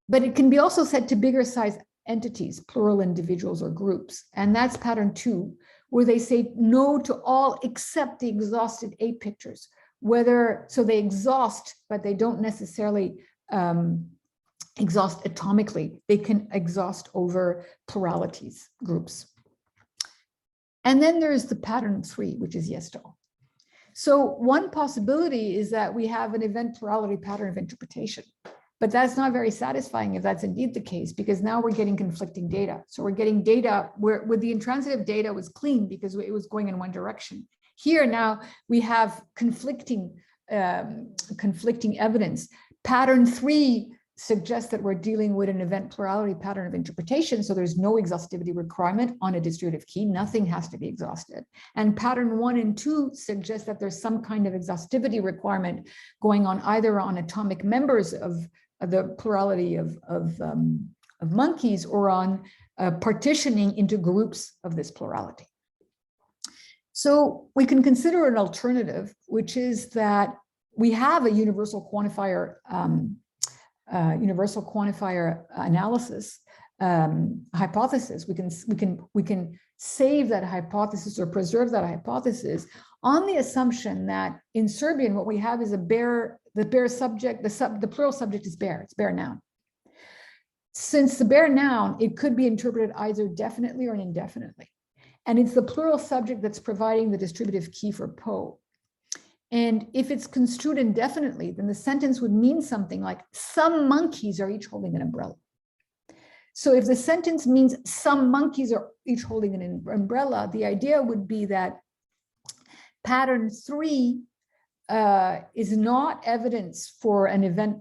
But it can be also set to bigger size entities, plural individuals or groups, and that's pattern 2, where they say no to all except the exhausted A pictures, so they exhaust, but they don't necessarily exhaust atomically. They can exhaust over pluralities, groups. And then there's the pattern 3, which is yes to all. So one possibility is that we have an event plurality pattern of interpretation, but that's not very satisfying if that's indeed the case, because now we're getting conflicting data. So we're getting data where with the intransitive data was clean because it was going in one direction. Here now we have conflicting evidence. Pattern 3 suggests that we're dealing with an event plurality pattern of interpretation, so there's no exhaustivity requirement on a distributive key. Nothing has to be exhausted. And pattern 1 and 2 suggest that there's some kind of exhaustivity requirement going on either on atomic members of the plurality of monkeys or on partitioning into groups of this plurality. So we can consider an alternative, which is that we have a universal quantifier analysis hypothesis. We can save that hypothesis or preserve that hypothesis on the assumption that in Serbian what we have is the bare subject, the plural subject is bare, it's bare noun. Since the bare noun, it could be interpreted either definitely or indefinitely. And it's the plural subject that's providing the distributive key for Poe. And if it's construed indefinitely, then the sentence would mean something like some monkeys are each holding an umbrella. So if the sentence means some monkeys are each holding an umbrella, the idea would be that pattern 3 is not evidence for an event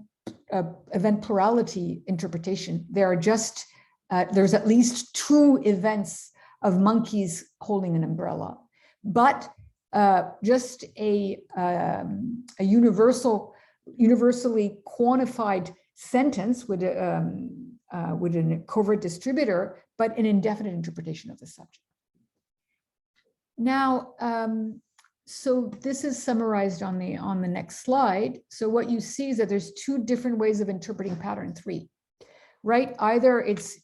plurality interpretation. There are just, there's at least 2 events of monkeys holding an umbrella, but just a universally quantified sentence with a covert distributor, but an indefinite interpretation of the subject. Now, so this is summarized on the next slide. So what you see is that there's 2 different ways of interpreting pattern 3, right? Either it's,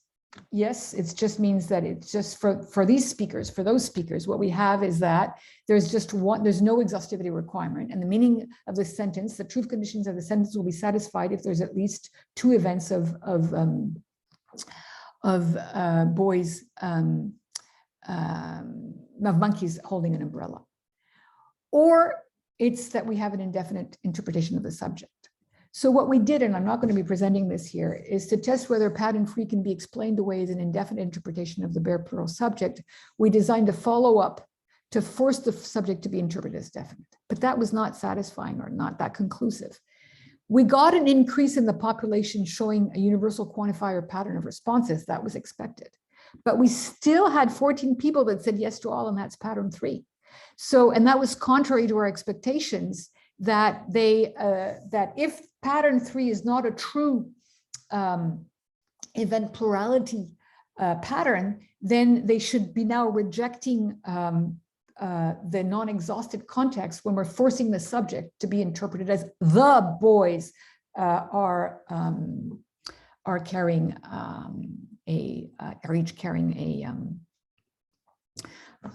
yes, it just means that it's just for these speakers, for those speakers, what we have is that there's just one, there's no exhaustivity requirement. And the meaning of the sentence, the truth conditions of the sentence will be satisfied if there's at least 2 events of boys, of monkeys holding an umbrella. Or it's that we have an indefinite interpretation of the subject. So what we did, and I'm not going to be presenting this here, is to test whether pattern 3 can be explained away as an indefinite interpretation of the bare plural subject. We designed a follow-up to force the subject to be interpreted as definite, but that was not satisfying or not that conclusive. We got an increase in the population showing a universal quantifier pattern of responses. That was expected, but we still had 14 people that said yes to all, and that's pattern 3. So, and that was contrary to our expectations that that if pattern 3 is not a true event plurality pattern, then they should be now rejecting the non-exhausted context when we're forcing the subject to be interpreted as the boys are carrying are each carrying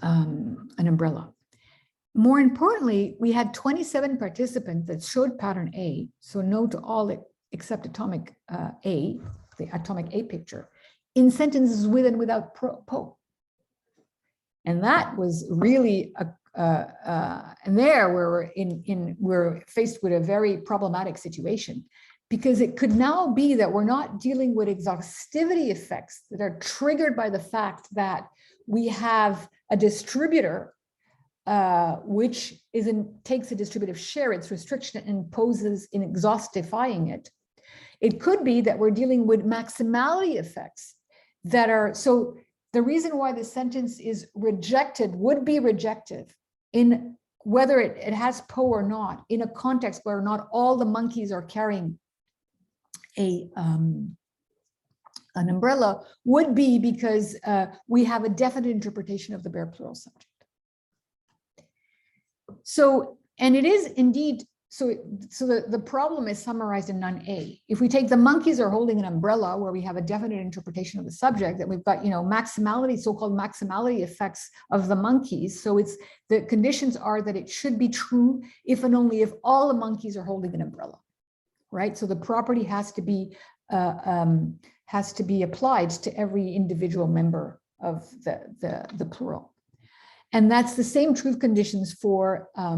an umbrella. More importantly, we had 27 participants that showed pattern A, so no to all except atomic A, the atomic A picture, in sentences with and without po. And that was really and there we're faced with a very problematic situation, because it could now be that we're not dealing with exhaustivity effects that are triggered by the fact that we have a distributor which takes a distributive share, its restriction, and imposes in exhaustifying it. It could be that we're dealing with maximality effects that are, so the reason why the sentence is rejected would be rejected in whether it has po or not, in a context where not all the monkeys are carrying an umbrella, would be because we have a definite interpretation of the bare plural subject. So, and it is indeed, so the problem is summarized in none A. If we take the monkeys are holding an umbrella where we have a definite interpretation of the subject, that we've got, maximality, so-called maximality effects of the monkeys. So it's, the conditions are that it should be true if and only if all the monkeys are holding an umbrella, right? So the property has to be applied to every individual member of the plural. And that's the same truth conditions for a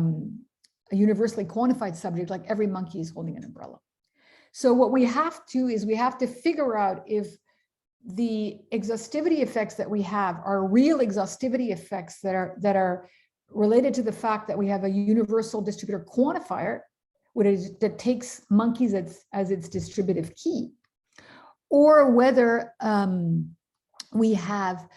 universally quantified subject, like every monkey is holding an umbrella. So what we have to is we have to figure out if the exhaustivity effects that we have are real exhaustivity effects that are related to the fact that we have a universal distributor quantifier that takes monkeys as its distributive key, or whether we have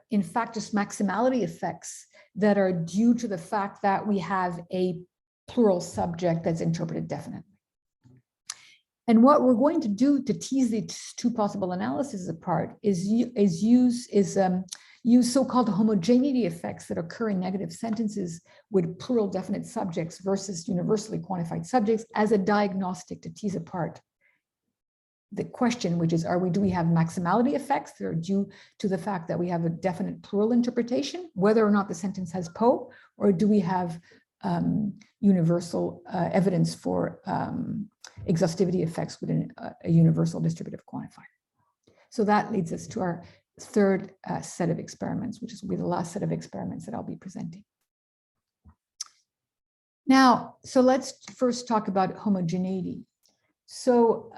in fact just maximality effects that are due to the fact that we have a plural subject that's interpreted definitely. And what we're going to do to tease these 2 possible analyses apart is use so-called homogeneity effects that occur in negative sentences with plural definite subjects versus universally quantified subjects as a diagnostic to tease apart the question, which is, do we have maximality effects that are due to the fact that we have a definite plural interpretation, whether or not the sentence has po, or do we have universal evidence for exhaustivity effects within a universal distributive quantifier? So that leads us to our 3rd set of experiments, which will be the last set of experiments that I'll be presenting. Now, so let's first talk about homogeneity. So,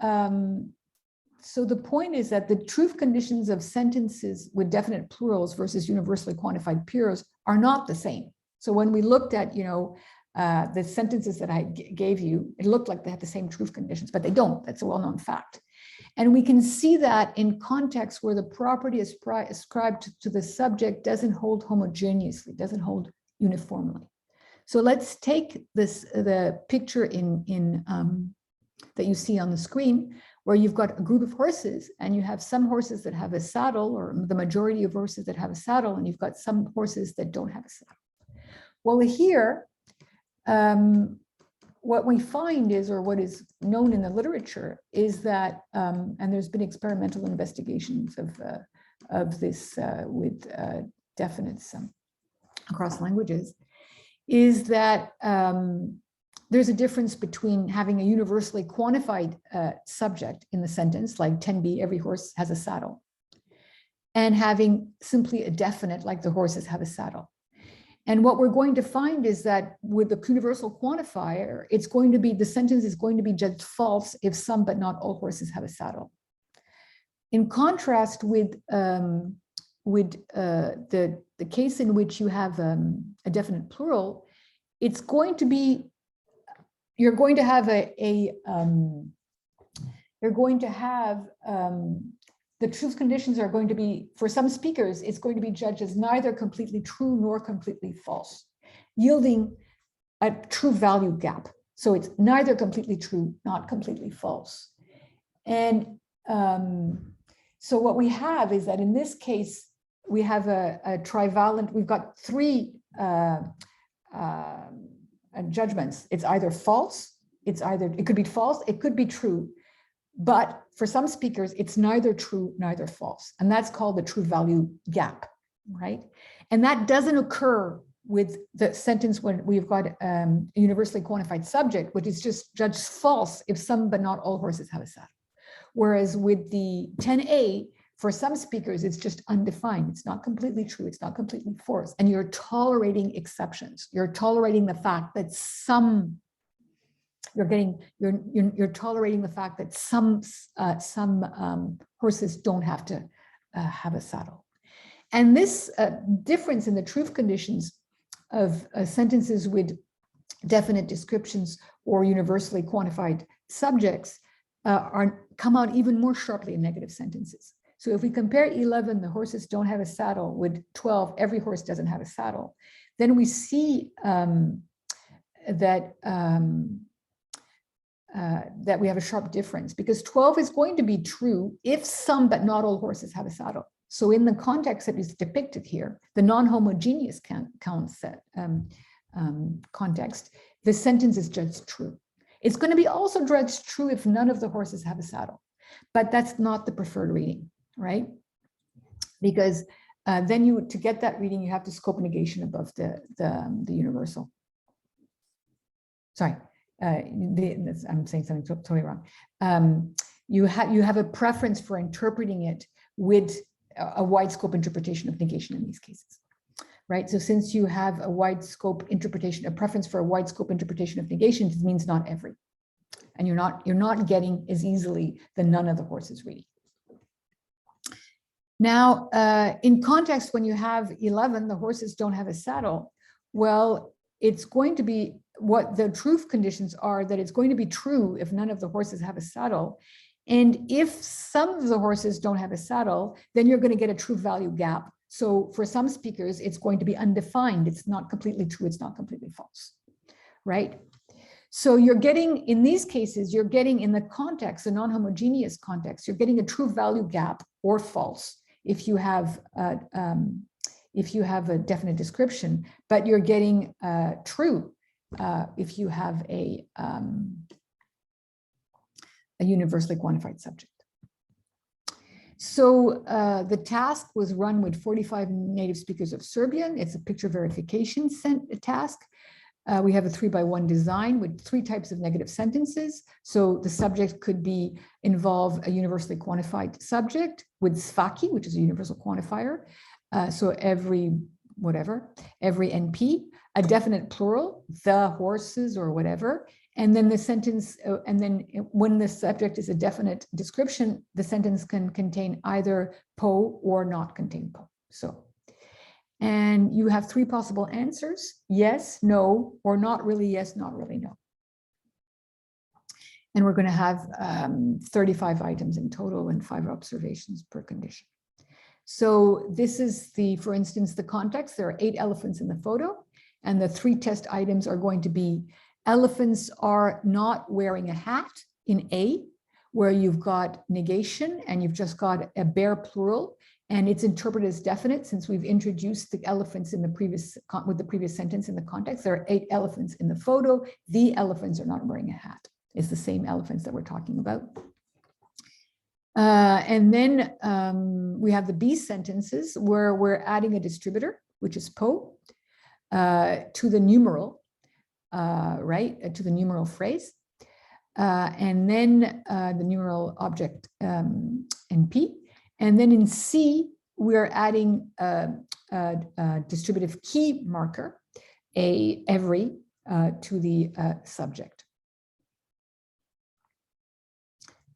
so the point is that the truth conditions of sentences with definite plurals versus universally quantified plurals are not the same. So when we looked at, the sentences that I gave you, it looked like they had the same truth conditions, but they don't. That's a well-known fact. And we can see that in contexts where the property ascribed to the subject doesn't hold homogeneously, doesn't hold uniformly. So let's take the picture that you see on the screen, where you've got a group of horses, and you have some horses that have a saddle, or the majority of horses that have a saddle, and you've got some horses that don't have a saddle. Well, here, what we find is, or what is known in the literature, is that, and there's been experimental investigations of this with definites across languages, is that there's a difference between having a universally quantified subject in the sentence, like 10b, every horse has a saddle, and having simply a definite, like the horses have a saddle. And what we're going to find is that with the universal quantifier, it's going to be, the sentence is going to be judged false if some but not all horses have a saddle. In contrast with the case in which you have a definite plural, it's going to be, you're going to have the truth conditions are going to be, for some speakers, it's going to be judged as neither completely true nor completely false, yielding a true value gap. So it's neither completely true, not completely false. And so what we have is that in this case, we have a trivalent, we've got three judgments. It's either false, it could be false, it could be true. But for some speakers, it's neither true, neither false. And that's called the true value gap, right? And that doesn't occur with the sentence when we've got a universally quantified subject, which is just judged false if some but not all horses have a saddle. Whereas with the 10a, for some speakers, it's just undefined. It's not completely true. It's not completely false. And you're tolerating exceptions. You're tolerating the fact that you're tolerating the fact that some horses don't have to have a saddle. And this difference in the truth conditions of sentences with definite descriptions or universally quantified subjects come out even more sharply in negative sentences. So if we compare 11, the horses don't have a saddle, with 12, every horse doesn't have a saddle, then we see that we have a sharp difference, because 12 is going to be true if some but not all horses have a saddle. So in the context that is depicted here, the non-homogeneous context, the sentence is judged true. It's going to be also judged true if none of the horses have a saddle, but that's not the preferred reading, right? Because then to get that reading, you have to scope negation above the universal. Sorry. I'm saying something totally wrong. You have a preference for interpreting it with a wide scope interpretation of negation in these cases, right? So since you have a wide scope interpretation, a preference for a wide scope interpretation of negation, it means not every, and you're not getting as easily the none of the horses reading. Now, in context, when you have 11, the horses don't have a saddle. Well, it's going to be, what the truth conditions are, that it's going to be true if none of the horses have a saddle. And if some of the horses don't have a saddle, then you're going to get a true value gap. So for some speakers, it's going to be undefined. It's not completely true. It's not completely false, right? So you're getting, in these cases, you're getting in the context, a non-homogeneous context, you're getting a true value gap or false if you have a definite description, but you're getting true if you have a universally quantified subject. So the task was run with 45 native speakers of Serbian. It's a picture verification task. We have a 3x1 design with 3 types of negative sentences. So the subject could involve a universally quantified subject with svaki, which is a universal quantifier. So every NP, a definite plural, the horses or whatever, and then the sentence, and then when the subject is a definite description, the sentence can contain either po or not contain po. So, And you have three possible answers: yes, no, or not really yes, not really no. And we're going to have 35 items in total and 5 observations per condition. So this is the, for instance, the context. There are 8 elephants in the photo, and the 3 test items are going to be: elephants are not wearing a hat in A, where you've got negation and you've just got a bare plural, and it's interpreted as definite since we've introduced the elephants in the previous, with the previous sentence in the context. There are 8 elephants in the photo. The elephants are not wearing a hat. It's the same elephants that we're talking about. And then we have the B sentences where we're adding a distributor, which is po, to the numeral, right, to the numeral phrase. And then the numeral object in P. And then in C, we're adding a distributive key marker, every, to the subject.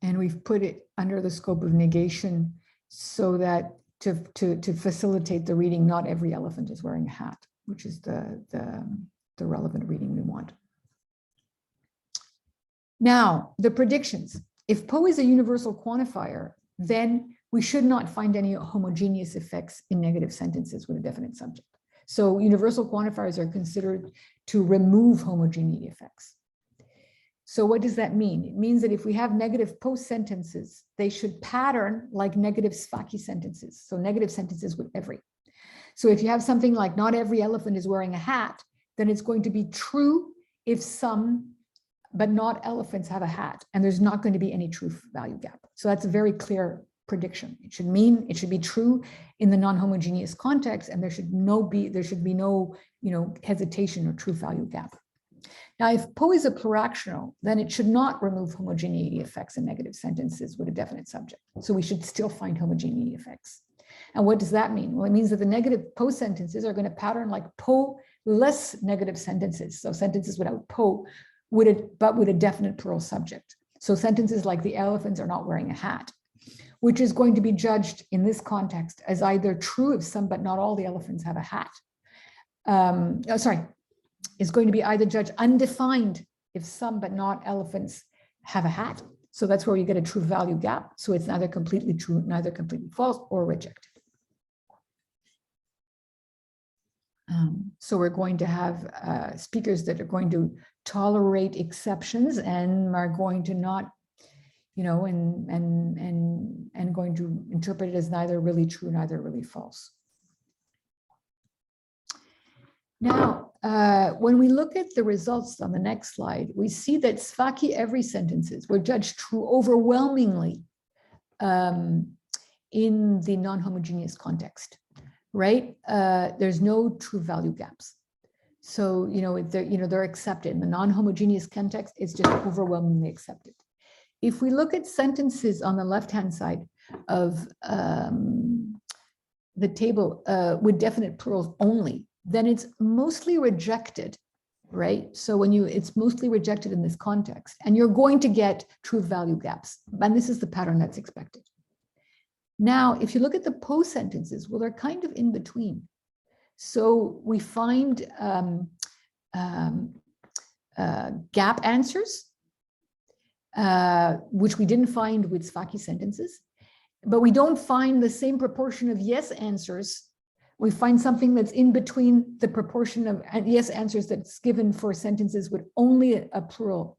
And we've put it under the scope of negation so that to facilitate the reading, not every elephant is wearing a hat, which is the relevant reading we want. Now, the predictions. If po is a universal quantifier, then we should not find any homogeneous effects in negative sentences with a definite subject. So universal quantifiers are considered to remove homogeneity effects. So what does that mean? It means that if we have negative po sentences, they should pattern like negative ssik sentences. So negative sentences with every. So if you have something like not every elephant is wearing a hat, then it's going to be true if some, but not elephants have a hat, and there's not going to be any truth value gap. So that's a very clear prediction. It should be true in the non-homogeneous context, and there should be no, hesitation or truth value gap. Now, if po is a pluractional, then it should not remove homogeneity effects in negative sentences with a definite subject. So we should still find homogeneity effects. And what does that mean? Well, it means that the negative po sentences are going to pattern like po less negative sentences. So sentences without po, but with a definite plural subject. So sentences like the elephants are not wearing a hat, which is going to be judged in this context as either true if some but not all the elephants have a hat. Is going to be either judged undefined if some but not elephants have a hat. So that's where you get a true value gap. So it's neither completely true, neither completely false, or rejected. So we're going to have speakers that are going to tolerate exceptions and are going to not, and going to interpret it as neither really true, neither really false. Now, when we look at the results on the next slide, we see that ssik every sentences were judged true overwhelmingly in the non-homogeneous context, right? There's no true value gaps. So, they're accepted. In the non-homogeneous context, it's just overwhelmingly accepted. If we look at sentences on the left-hand side of the table with definite plurals only, then it's mostly rejected, right? So it's mostly rejected in this context, and you're going to get true value gaps. And this is the pattern that's expected. Now, if you look at the po sentences, well, they're kind of in between. So we find gap answers, which we didn't find with ssik sentences, but we don't find the same proportion of yes answers. We find something that's in between the proportion of yes answers that's given for sentences with only a plural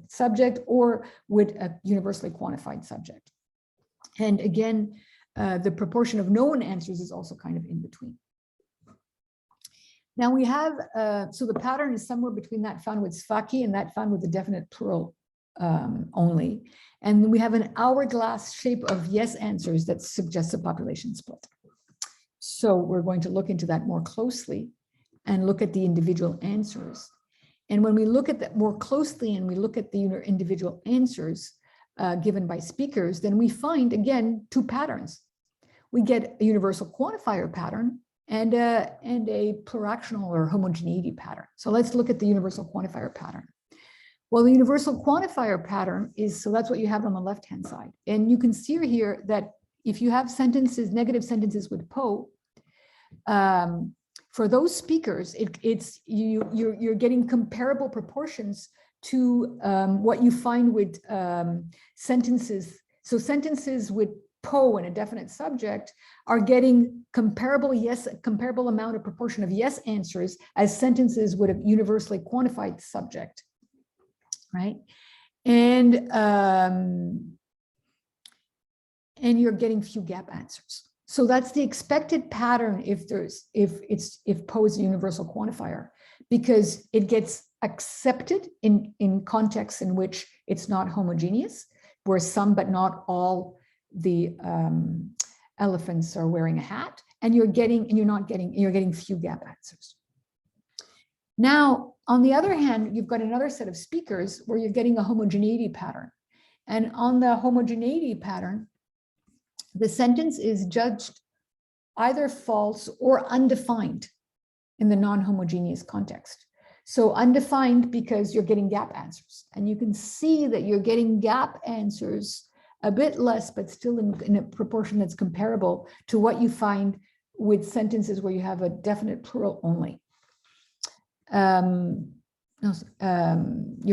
subject or with a universally quantified subject. And again, the proportion of known answers is also kind of in between. Now we have, so the pattern is somewhere between that found with ssik and that found with the definite plural only. And we have an hourglass shape of yes answers that suggests a population split. So we're going to look into that more closely and look at the individual answers. And when we look at that more closely and we look at the individual answers given by speakers, then we find, again, 2 patterns. We get a universal quantifier pattern and a pluractional or homogeneity pattern. So let's look at the universal quantifier pattern. Well, the universal quantifier pattern is, so that's what you have on the left-hand side. And you can see here that if you have sentences, negative sentences with po, for those speakers, you're getting comparable proportions to what you find with sentences. So sentences with po and a definite subject are getting comparable amount of proportion of yes answers as sentences with a universally quantified subject, right? And you're getting few gap answers. So that's the expected pattern if po is a universal quantifier, because it gets accepted in contexts in which it's not homogeneous, where some but not all the elephants are wearing a hat, and you're getting few gap answers. Now, on the other hand, you've got another set of speakers where you're getting a homogeneity pattern. And on the homogeneity pattern, the sentence is judged either false or undefined in the non-homogeneous context. So undefined because you're getting gap answers. And you can see that you're getting gap answers a bit less, but still in a proportion that's comparable to what you find with sentences where you have a definite plural only. You're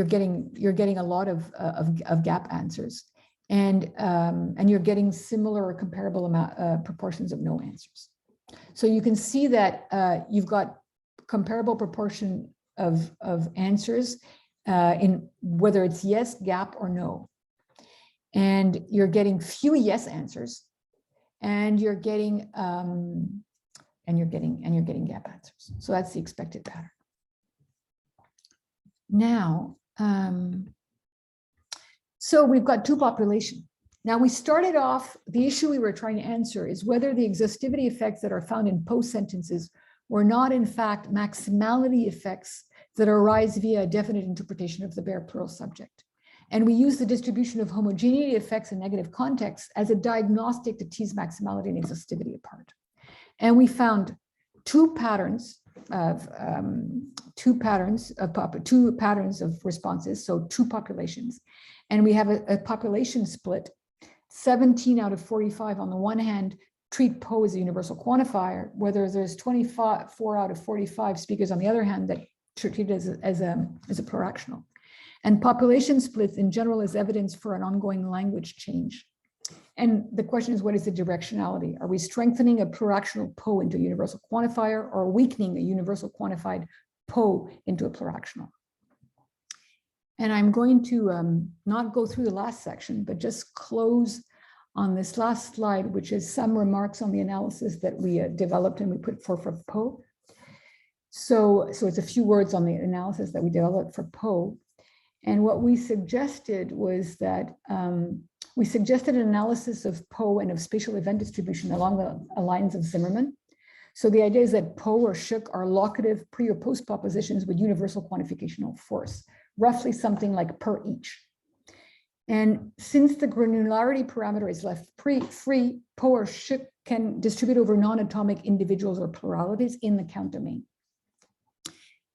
getting a lot of gap answers. And you're getting similar or comparable proportions of no answers. So you can see that you've got comparable proportion of answers in whether it's yes, gap, or no. And you're getting few yes answers, and you're getting gap answers. So that's the expected pattern. Now. So we've got two populations. Now we started off, the issue we were trying to answer is whether the exhaustivity effects that are found in post sentences were not in fact maximality effects that arise via a definite interpretation of the bare plural subject. And we use the distribution of homogeneity effects in negative contexts as a diagnostic to tease maximality and exhaustivity apart. And we found two patterns of responses, so two populations. And we have a population split. 17 out of 45 on the one hand treat po as a universal quantifier, whether there's 24 out of 45 speakers on the other hand that treat it as a pluractional. And population splits in general is evidence for an ongoing language change. And the question is, what is the directionality? Are we strengthening a pluractional po into a universal quantifier, or weakening a universal quantified po into a pluractional? And I'm going to not go through the last section, but just close on this last slide, which is some remarks on the analysis that we developed and we put forth for po. So it's a few words on the analysis that we developed for po. And what we suggested was that we suggested an analysis of po and of spatial event distribution along the lines of Zimmermann. So the idea is that po or ssik are locative pre or post propositions with universal quantificational force, roughly something like per each. And since the granularity parameter is left free, po or ssik can distribute over non-atomic individuals or pluralities in the count domain.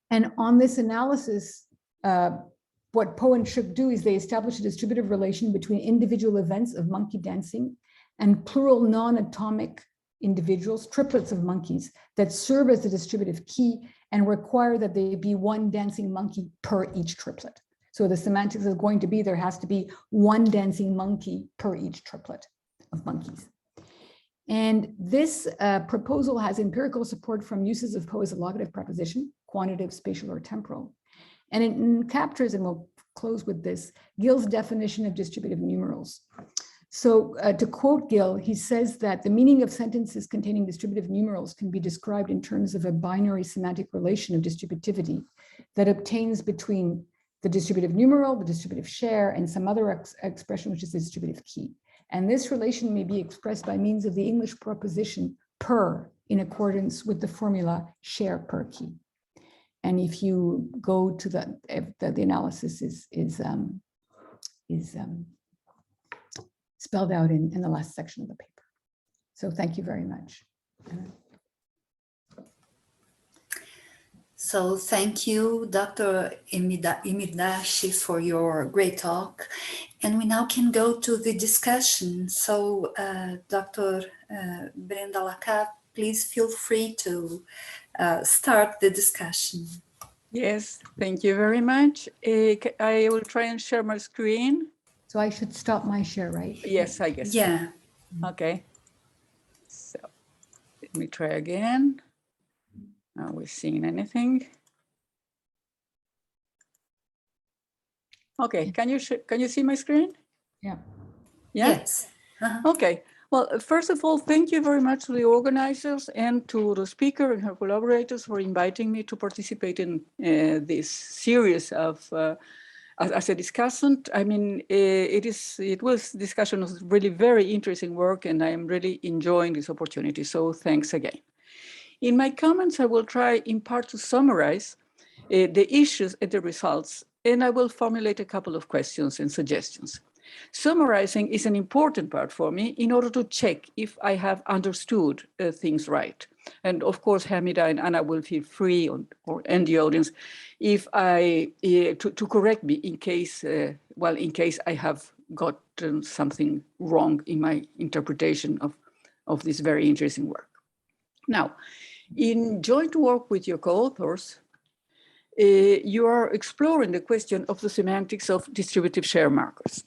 And on this analysis, what po and ssik do is they establish a distributive relation between individual events of monkey dancing and plural non-atomic individuals, triplets of monkeys, that serve as the distributive key and require that there be one dancing monkey per each triplet. So the semantics is going to be there has to be one dancing monkey per each triplet of monkeys. And this proposal has empirical support from uses of po as a locative preposition, quantitative, spatial, or temporal. And it captures, and we'll close with this, Gill's definition of distributive numerals. So to quote Gill, he says that the meaning of sentences containing distributive numerals can be described in terms of a binary semantic relation of distributivity that obtains between the distributive numeral, the distributive share, and some other expression, which is the distributive key. And this relation may be expressed by means of the English proposition per, in accordance with the formula share per key. And if you go to the analysis is spelled out in the last section of the paper. So thank you very much. So thank you, Dr. Hamida Demirdache, for your great talk. And we now can go to the discussion. So Dr. Brenda Lacave, please feel free to start the discussion. Yes, thank you very much. I will try and share my screen. So I should stop my share, right? Yes, I guess. Yeah. Okay. So let me try again. Are we seeing anything? Okay, can you see my screen? Yeah. Yeah? Yes. Okay. Well, first of all, thank you very much to the organizers and to the speaker and her collaborators for inviting me to participate in this series of as a discussant. I mean, it was discussion of really very interesting work, and I am really enjoying this opportunity. So thanks again. In my comments, I will try in part to summarize the issues and the results, and I will formulate a couple of questions and suggestions. Summarizing is an important part for me in order to check if I have understood things right. And of course, Hamida and Anna will feel free, and the audience, if to correct me in case, in case I have gotten something wrong in my interpretation of this very interesting work. Now, in joint work with your co-authors, you are exploring the question of the semantics of distributive share markers.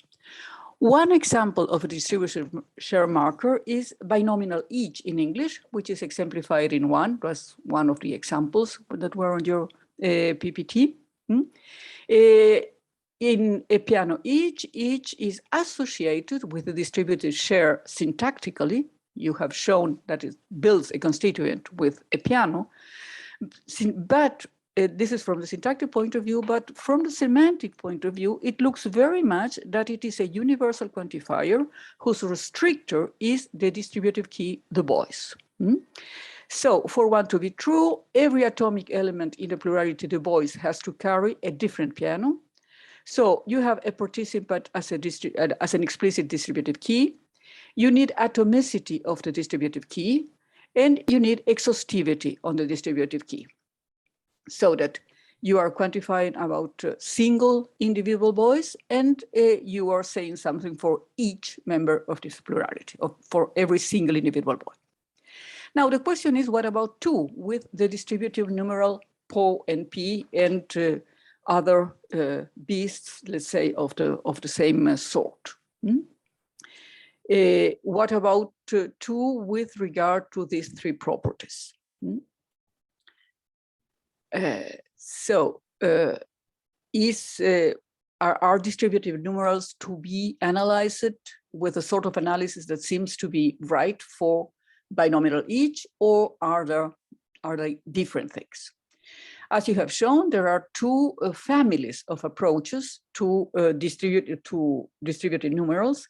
One example of a distributive share marker is binomial each in English, which is exemplified in one, plus one of the examples that were on your PPT. In a piano each is associated with the distributive share syntactically. You have shown that it builds a constituent with a piano, but this is from the syntactic point of view, but from the semantic point of view, it looks very much that it is a universal quantifier whose restrictor is the distributive key, the voice. So for one to be true, every atomic element in the plurality, the voice, has to carry a different piano. So you have a participant as an explicit distributive key. You need atomicity of the distributive key, and you need exhaustivity on the distributive key, so that you are quantifying about single individual voice, and you are saying something for each member of this plurality, for every single individual voice. Now the question is, what about two with the distributive numeral po and p and other beasts, let's say, of the same sort? What about two with regard to these three properties? Are distributive numerals to be analyzed with a sort of analysis that seems to be right for binomial each, or are they different things? As you have shown, there are two families of approaches to distributive numerals.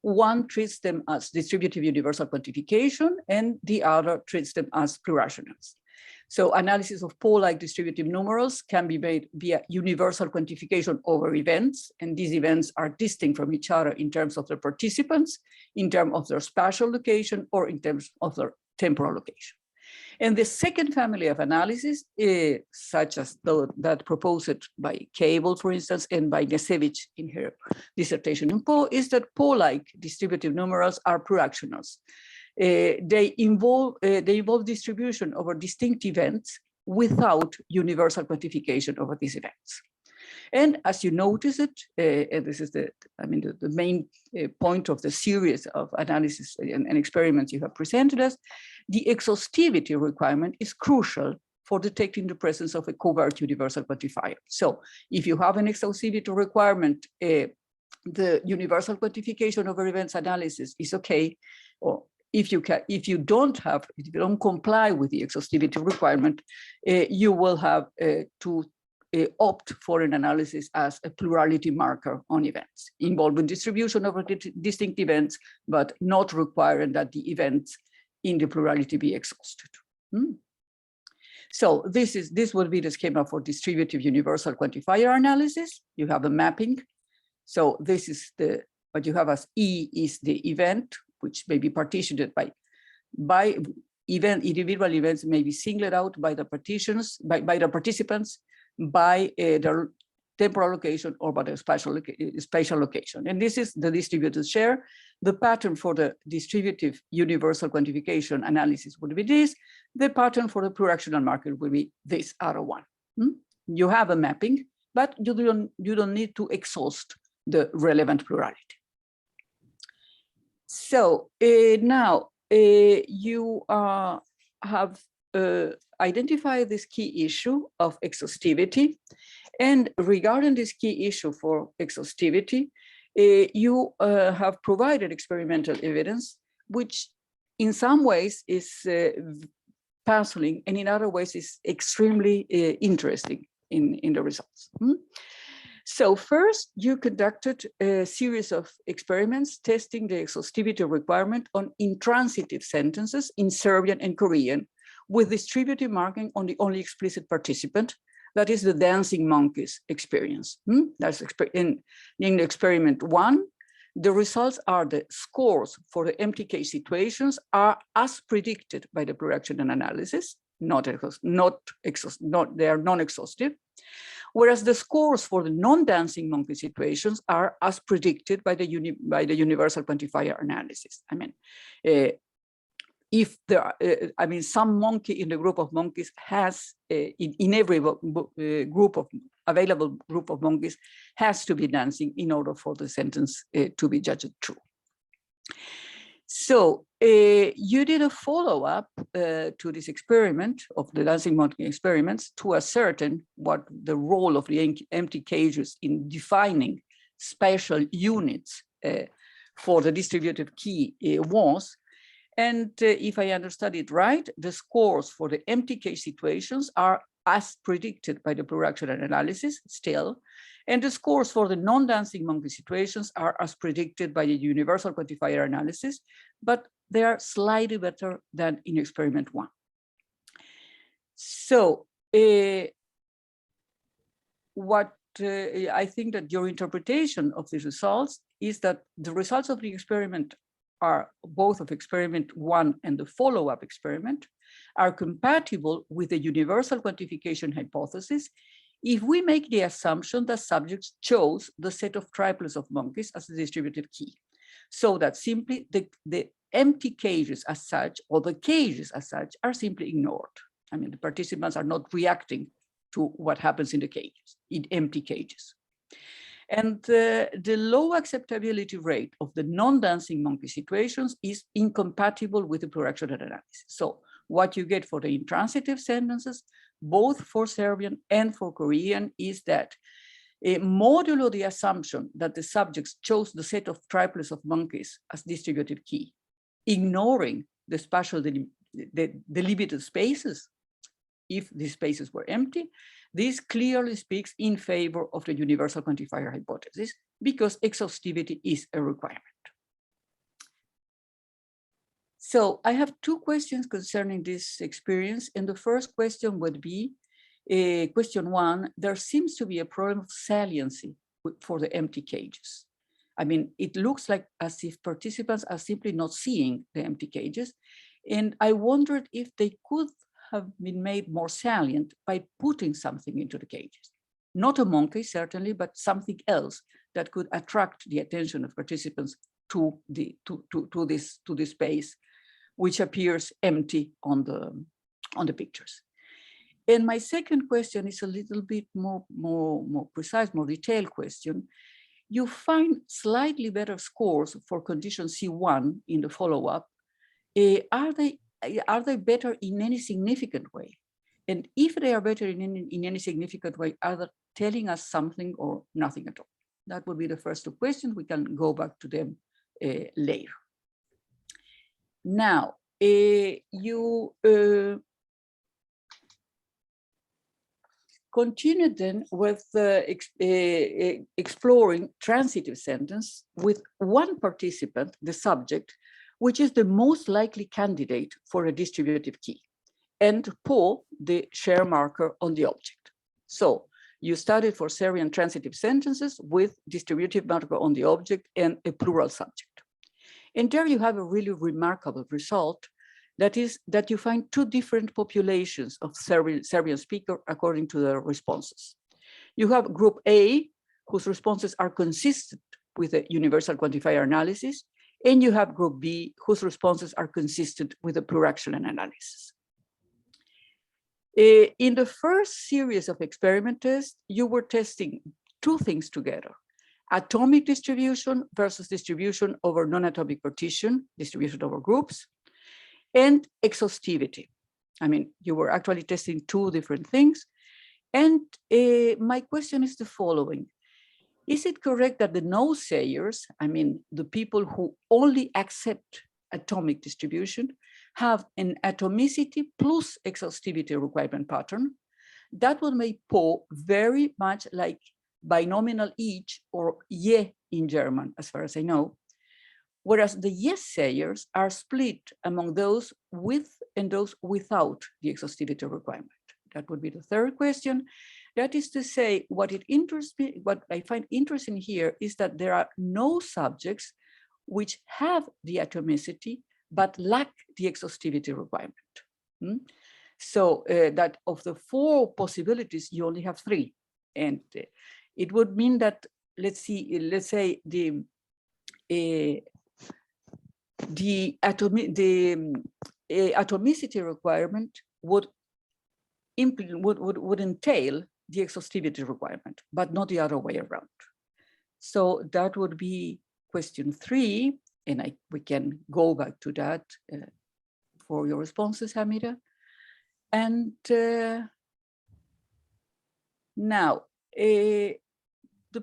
One treats them as distributive universal quantification, and the other treats them as pluractionals. So analysis of pole-like distributive numerals can be made via universal quantification over events, and these events are distinct from each other in terms of their participants, in terms of their spatial location, or in terms of their temporal location. And the second family of analysis, such as that proposed by Cable, for instance, and by Knežević in her dissertation in Poe, is that pole-like distributive numerals are pluractionals. They involve distribution over distinct events without universal quantification over these events. And as you notice it, and this is the main point of the series of analysis and experiments you have presented us, the exhaustivity requirement is crucial for detecting the presence of a covert universal quantifier. So if you have an exhaustivity requirement, the universal quantification over events analysis is okay. Or if you don't comply with the exhaustivity requirement, you will have to opt for an analysis as a plurality marker on events, involving distribution over distinct events, but not requiring that the events in the plurality be exhausted. So this will be the schema for distributive universal quantifier analysis. You have a mapping. So this is what you have as E is the event, which may be partitioned by individual events may be singled out by the participants by their temporal location or by the spatial location. And this is the distributed share. The pattern for the distributive universal quantification analysis would be this. The pattern for the pluractional marker will be this other one. You have a mapping, but you don't need to exhaust the relevant plurality. So now you have identified this key issue of exhaustivity. And regarding this key issue for exhaustivity, you have provided experimental evidence, which in some ways is puzzling, and in other ways is extremely interesting in the results. So first, you conducted a series of experiments testing the exhaustivity requirement on intransitive sentences in Serbian and Korean, with distributive marking on the only explicit participant, that is the dancing monkeys experience. That's in experiment 1. The results are the scores for the empty case situations are as predicted by the pluractional analysis, they are non-exhaustive, whereas the scores for the non-dancing monkey situations are as predicted by the universal quantifier analysis. I mean, if there are, some monkey in the group of monkeys has, in every available group of monkeys, has to be dancing in order for the sentence to be judged true. So you did a follow-up to this experiment of the dancing monkey experiments to ascertain what the role of the empty cages in defining spatial units for the distributive key was. And if I understood it right, the scores for the empty case situations are as predicted by the pluractional analysis still, and the scores for the non-dancing monkey situations are as predicted by the universal quantifier analysis, but they are slightly better than in experiment 1. So what I think that your interpretation of the results is that the results of the experiment are both of experiment 1 and the follow-up experiment are compatible with the universal quantification hypothesis if we make the assumption that subjects chose the set of triplets of monkeys as the distributive key, so that simply the empty cages as such, or the cages as such, are simply ignored. I mean, the participants are not reacting to what happens in the cages, in empty cages. And the low acceptability rate of the non-dancing monkey situations is incompatible with the pluractional analysis. So what you get for the intransitive sentences, both for Serbian and for Korean, is that modulo the assumption that the subjects chose the set of triplets of monkeys as distributive key, ignoring the spatial delimited spaces, if these spaces were empty, this clearly speaks in favor of the universal quantifier hypothesis because exhaustivity is a requirement. So I have 2 questions concerning this experience. And the first question would be, question 1, there seems to be a problem of saliency for the empty cages. I mean, it looks like as if participants are simply not seeing the empty cages. And I wondered if they could have been made more salient by putting something into the cages. Not a monkey, certainly, but something else that could attract the attention of participants to this space, which appears empty on the pictures. And my second question is a little bit more precise, more detailed question. You find slightly better scores for condition C1 in the follow-up. Are they better in any significant way? And if they are better in any significant way, are they telling us something or nothing at all? That would be the first 2 questions. We can go back to them later. Now, you continue then with exploring transitive sentence with one participant, the subject, which is the most likely candidate for a distributive key, and Poe, the share marker on the object. So you studied for Serbian transitive sentences with distributive marker on the object and a plural subject. And there you have a really remarkable result, that is that you find 2 different populations of Serbian speaker according to their responses. You have group A, whose responses are consistent with the universal quantifier analysis, and you have group B, whose responses are consistent with the pluractional analysis. In the first series of experiment tests, you were testing two things together: atomic distribution versus distribution over non-atomic partition, distribution over groups, and exhaustivity. I mean, you were actually testing two different things. And my question is the following. Is it correct that the no-sayers, I mean, the people who only accept atomic distribution, have an atomicity plus exhaustivity requirement pattern that would make Po very much like binomial each, or je in German, as far as I know, whereas the yes-sayers are split among those with and those without the exhaustivity requirement? That would be the third question. That is to say, what I find interesting here is that there are no subjects which have the atomicity but lack the exhaustivity requirement. So that of the four possibilities, you only have three. And it would mean that, let's say the atomicity requirement would entail the exhaustivity requirement, but not the other way around. So that would be question 3, and we can go back to that for your responses, Hamida. And now, the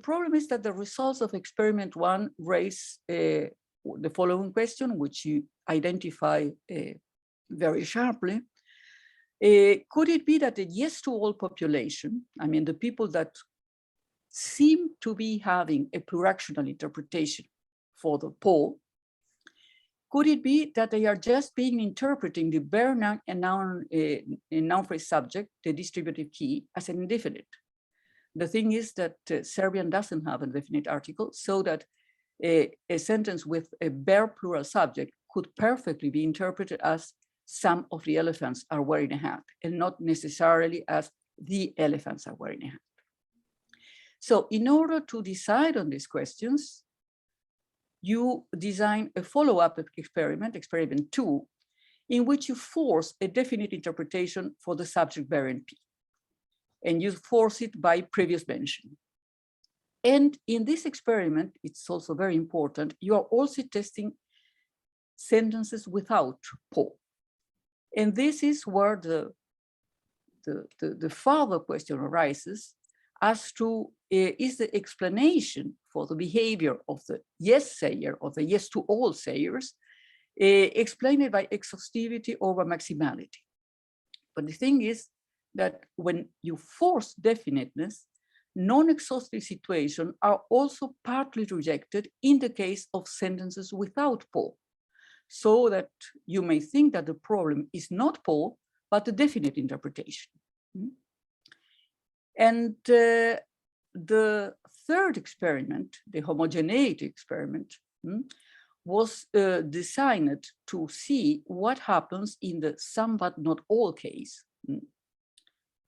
problem is that the results of experiment 1 raise the following question, which you identify very sharply. Could it be that the yes to all population, I mean, the people that seem to be having a pluractional interpretation for the Po, could it be that they are just interpreting the bare noun and noun phrase subject, the distributive key, as an indefinite? The thing is that Serbian doesn't have a definite article, so that a sentence with a bare plural subject could perfectly be interpreted as some of the elephants are wearing a hat, and not necessarily as the elephants are wearing a hat. So in order to decide on these questions, you design a follow-up experiment, experiment 2, in which you force a definite interpretation for the subject variant P. And you force it by previous mention. And in this experiment, it's also very important, you are also testing sentences without Po. And this is where the further question arises as to is the explanation for the behavior of the yes sayer or the yes to all sayers explained by exhaustivity over maximality. But the thing is that when you force definiteness, non-exhaustive situations are also partly rejected in the case of sentences without Po, so that you may think that the problem is not Po, but the definite interpretation. And the third experiment, the homogeneity experiment, was designed to see what happens in the some but not all case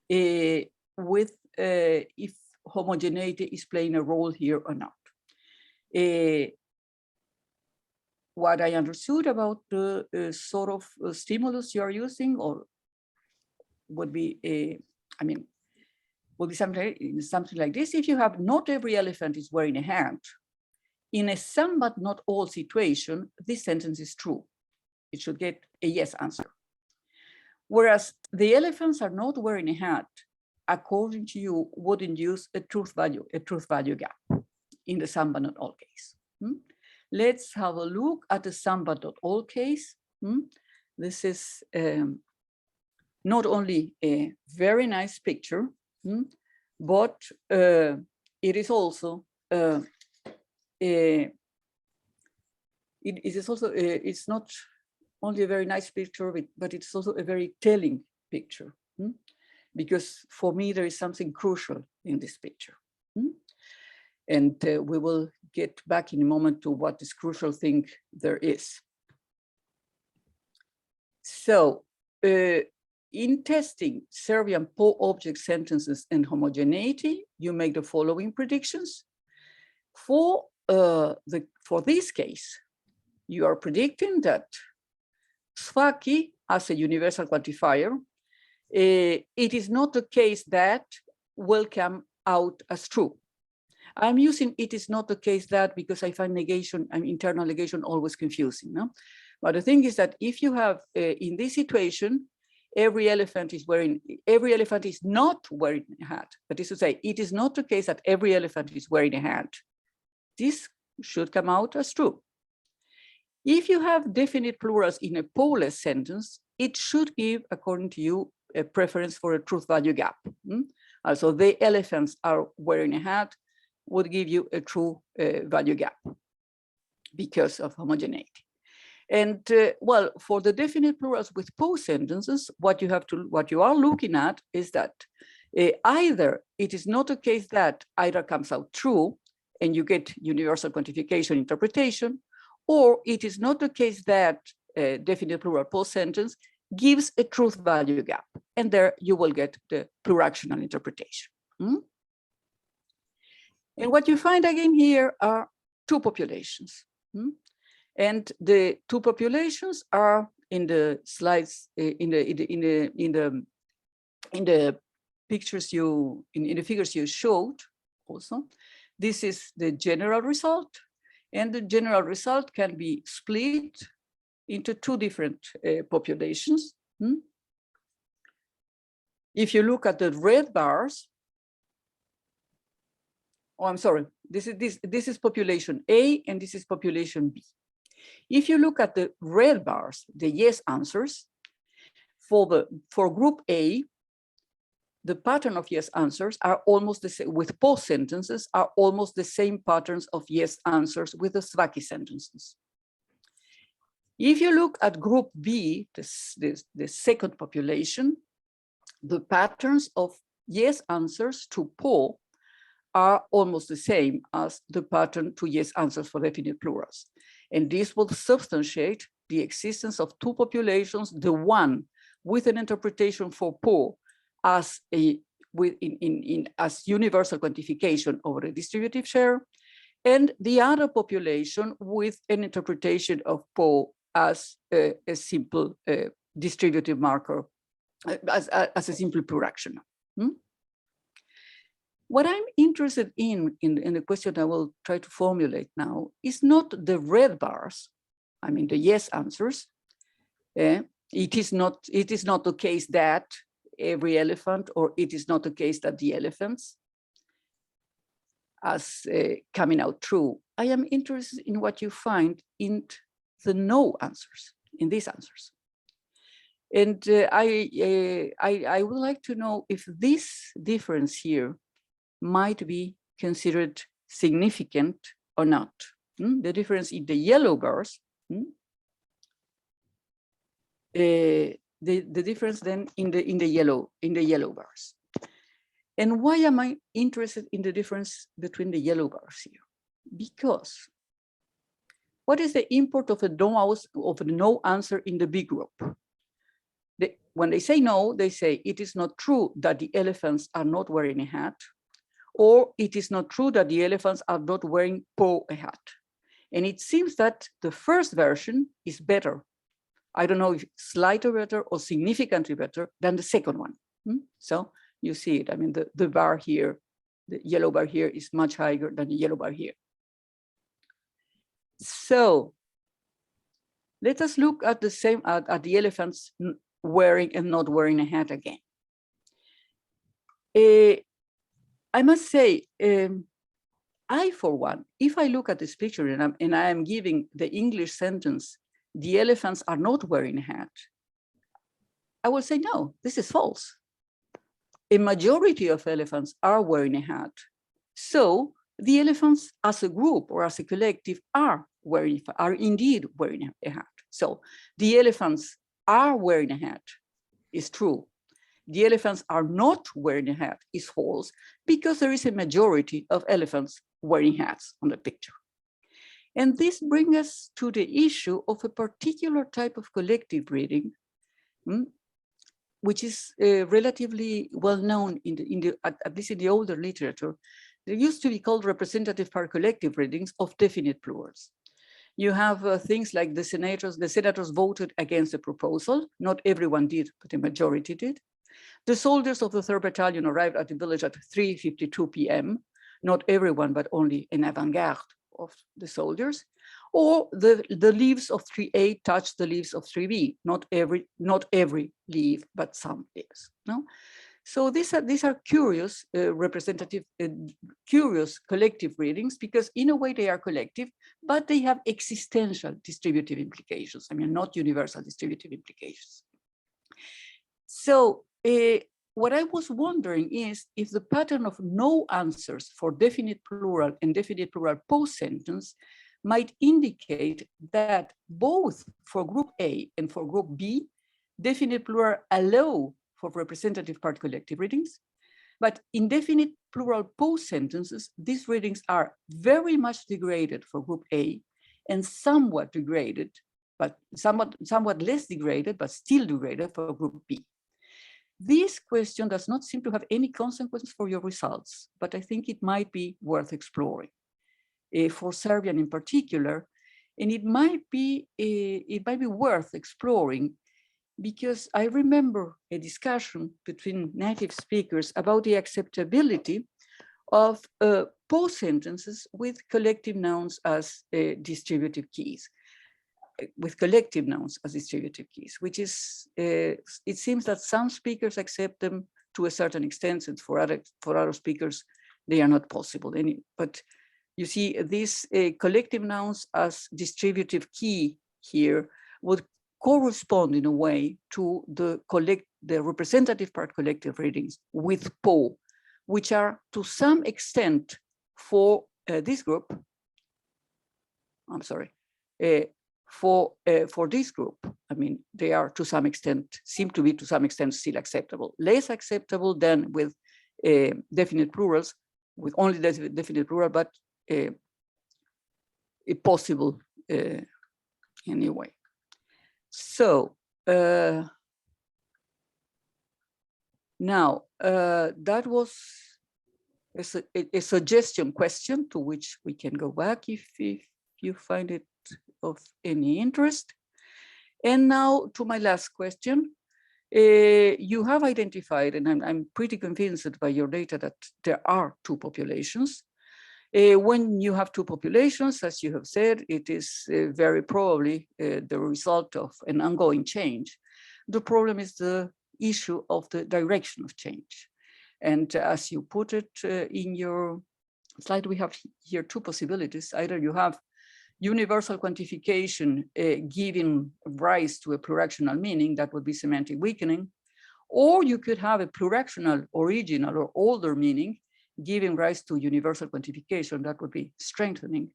with if homogeneity is playing a role here or not. What I understood about the sort of stimulus you are using, or would be would be something like this. If you have not every elephant is wearing a hat, in a some but not all situation, this sentence is true. It should get a yes answer. Whereas the elephants are not wearing a hat, according to you, would induce a truth value gap in the some but not all case. Let's have a look at the some but not all case. This is not only a very nice picture, but it is also it's not only a very nice picture, but it's also a very telling picture, because for me there is something crucial in this picture, and we will get back in a moment to what this crucial thing there is. So in testing Serbian po-object sentences and homogeneity, you make the following predictions. For this case, you are predicting that svaki as a universal quantifier, it is not the case that will come out as true. I'm using it is not the case that because I find negation and internal negation always confusing. No? But the thing is that if you have in this situation, every elephant is not wearing a hat. That is to say, it is not the case that every elephant is wearing a hat. This should come out as true. If you have definite plurals in a poleless sentence, it should give, according to you, a preference for a truth value gap. Also, the elephants are wearing a hat would give you a true value gap because of homogeneity. And well, for the definite plurals with po sentences, what you are looking at is that either it is not a case that either comes out true and you get universal quantification interpretation, or it is not the case that definite plural po sentence gives a truth value gap, and there you will get the pluractional interpretation. And what you find again here are two populations. And the two populations are in the slides, in the pictures in the figures you showed also. This is the general result, and the general result can be split into two different populations. If you look at the red bars, oh, I'm sorry, this is population A and this is population B. If you look at the red bars, the yes answers, for group A, the pattern of yes answers are almost the same, with po sentences are almost the same patterns of yes answers with the svaki sentences. If you look at group B, the second population, the patterns of yes answers to po are almost the same as the pattern to yes answers for definite plurals. And this will substantiate the existence of two populations, the one with an interpretation for po as as universal quantification over a distributive share, and the other population with an interpretation of po as a simple distributive marker, as a simple pluractional. What I'm interested in the question I will try to formulate now is not the red bars, I mean the yes answers. It is not the case that every elephant, or it is not the case that the elephants as coming out true. I am interested in what you find in the no answers, in these answers. And I would like to know if this difference here might be considered significant or not. The difference in the yellow bars, the difference then in the yellow bars. And why am I interested in the difference between the yellow bars here? Because what is the import of a no answer in the B group? When they say no, they say it is not true that the elephants are not wearing a hat, or it is not true that the elephants are not wearing po a hat. And it seems that the first version is better. I don't know if slightly better or significantly better than the second one. So you see it. I mean, the bar here, the yellow bar here is much higher than the yellow bar here. So let us look at the same at the elephants wearing and not wearing a hat again. I must say, I, for one, if I look at this picture and I am giving the English sentence, the elephants are not wearing a hat, I will say, no, this is false. A majority of elephants are wearing a hat. So the elephants as a group or as a collective are indeed wearing a hat. So the elephants are wearing a hat is true. The elephants are not wearing a hat is false, because there is a majority of elephants wearing hats on the picture. And this brings us to the issue of a particular type of collective reading, which is relatively well known at least in the older literature. They used to be called representative part collective readings of definite plurals. You have things like the senators voted against the proposal. Not everyone did, but the majority did. The soldiers of the 3rd Battalion arrived at the village at 3:52 p.m. Not everyone, but only an avant-garde of the soldiers. Or the leaves of 3A touched the leaves of 3B. Not every leaf, but some leaves. No? So these are curious curious collective readings, because in a way they are collective, but they have existential distributive implications. I mean, not universal distributive implications. So what I was wondering is if the pattern of no answers for definite plural and definite plural post-sentence might indicate that both for group A and for group B, definite plural allow for representative part collective readings, but indefinite plural post-sentences, these readings are very much degraded for group A and somewhat degraded, but somewhat less degraded, but still degraded for group B. This question does not seem to have any consequences for your results, but I think it might be worth exploring for Serbian in particular, and it might be worth exploring because I remember a discussion between native speakers about the acceptability of post-sentences with collective nouns as distributive keys, which is, it seems that some speakers accept them to a certain extent, and for other speakers, they are not possible. But you see, these collective nouns as distributive key here would correspond in a way to the representative part collective readings with Po, which are to some extent for this group. I'm sorry, for this group. I mean, they are to some extent, seem to be to some extent still acceptable. Less acceptable than with definite plurals, with only definite plural, but possible anyway. So now that was a suggestion question to which we can go back if you find it of any interest. And now to my last question. You have identified, and I'm pretty convinced by your data, that there are two populations. When you have two populations, as you have said, it is very probably the result of an ongoing change. The problem is the issue of the direction of change. And as you put it in your slide, we have here two possibilities. Either you have universal quantification giving rise to a pluractional meaning, that would be semantic weakening, or you could have a pluractional original or older meaning giving rise to universal quantification, that would be strengthening.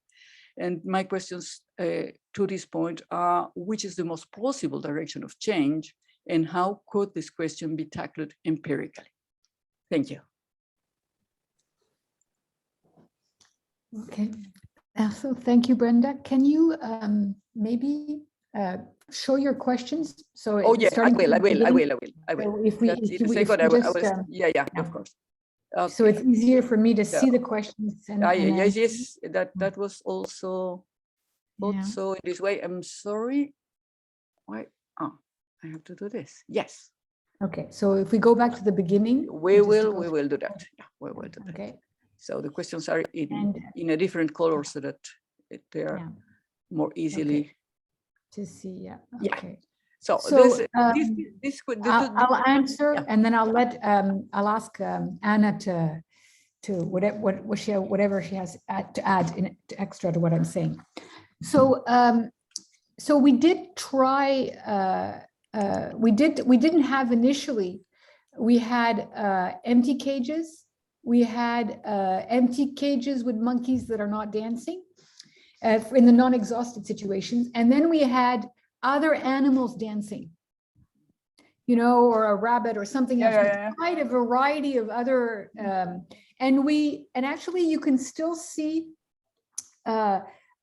And my questions to this point are, which is the most plausible direction of change, and how could this question be tackled empirically? Thank you. Okay. So thank you, Brenda. Can you maybe show your questions? So oh yeah, I will. So if we, yeah, of course. Okay. So it's easier for me to see the questions. And, yes, that was also in this way. I'm sorry. Why? Oh, I have to do this. Yes. Okay. So if we go back to the beginning, we will do that. Yeah, we will do that. Okay. So the questions are in a different color so that they are more easily to see. Yeah. Okay. So I'll answer, and then I'll ask Anna to whatever she has to add extra to what I'm saying. So so we did try. We didn't have initially. We had empty cages. We had empty cages with monkeys that are not dancing in the non-exhausted situations. And then we had other animals dancing, you know, or a rabbit or something else. We tried a variety of other, and actually you can still see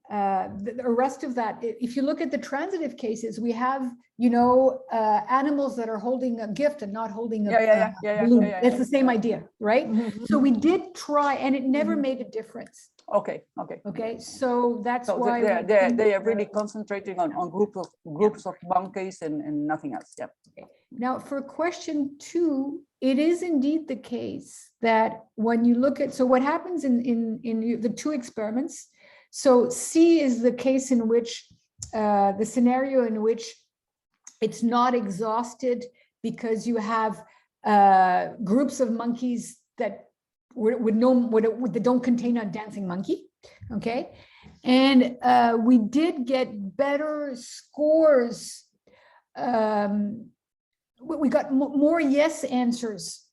the rest of that, if you look at the transitive cases, we have, animals that are holding a gift and not holding a balloon. That's the same idea, right? So we did try, and it never made a difference. Okay. So that's why they are really concentrating on groups of monkeys and nothing else. Yeah. Okay. Now, for question 2, it is indeed the case that when you look at, so what happens in the 2 experiments, so C is the case in which the scenario in which it's not exhausted because you have groups of monkeys that that don't contain a dancing monkey, okay? And we did get better scores. We got more yes answers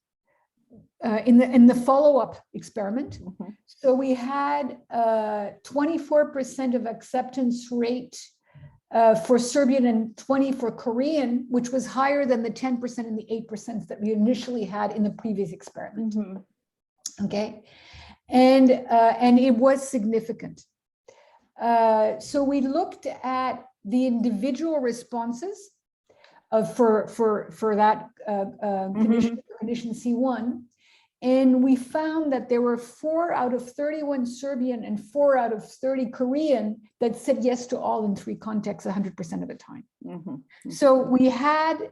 in the follow-up experiment. So we had 24% of acceptance rate for Serbian and 20 for Korean, which was higher than the 10% and the 8% that we initially had in the previous experiment. Okay, and it was significant. So we looked at the individual responses for that condition C1, and we found that there were 4 out of 31 Serbian and 4 out of 30 Korean that said yes to all in 3 contexts 100% of the time. So we had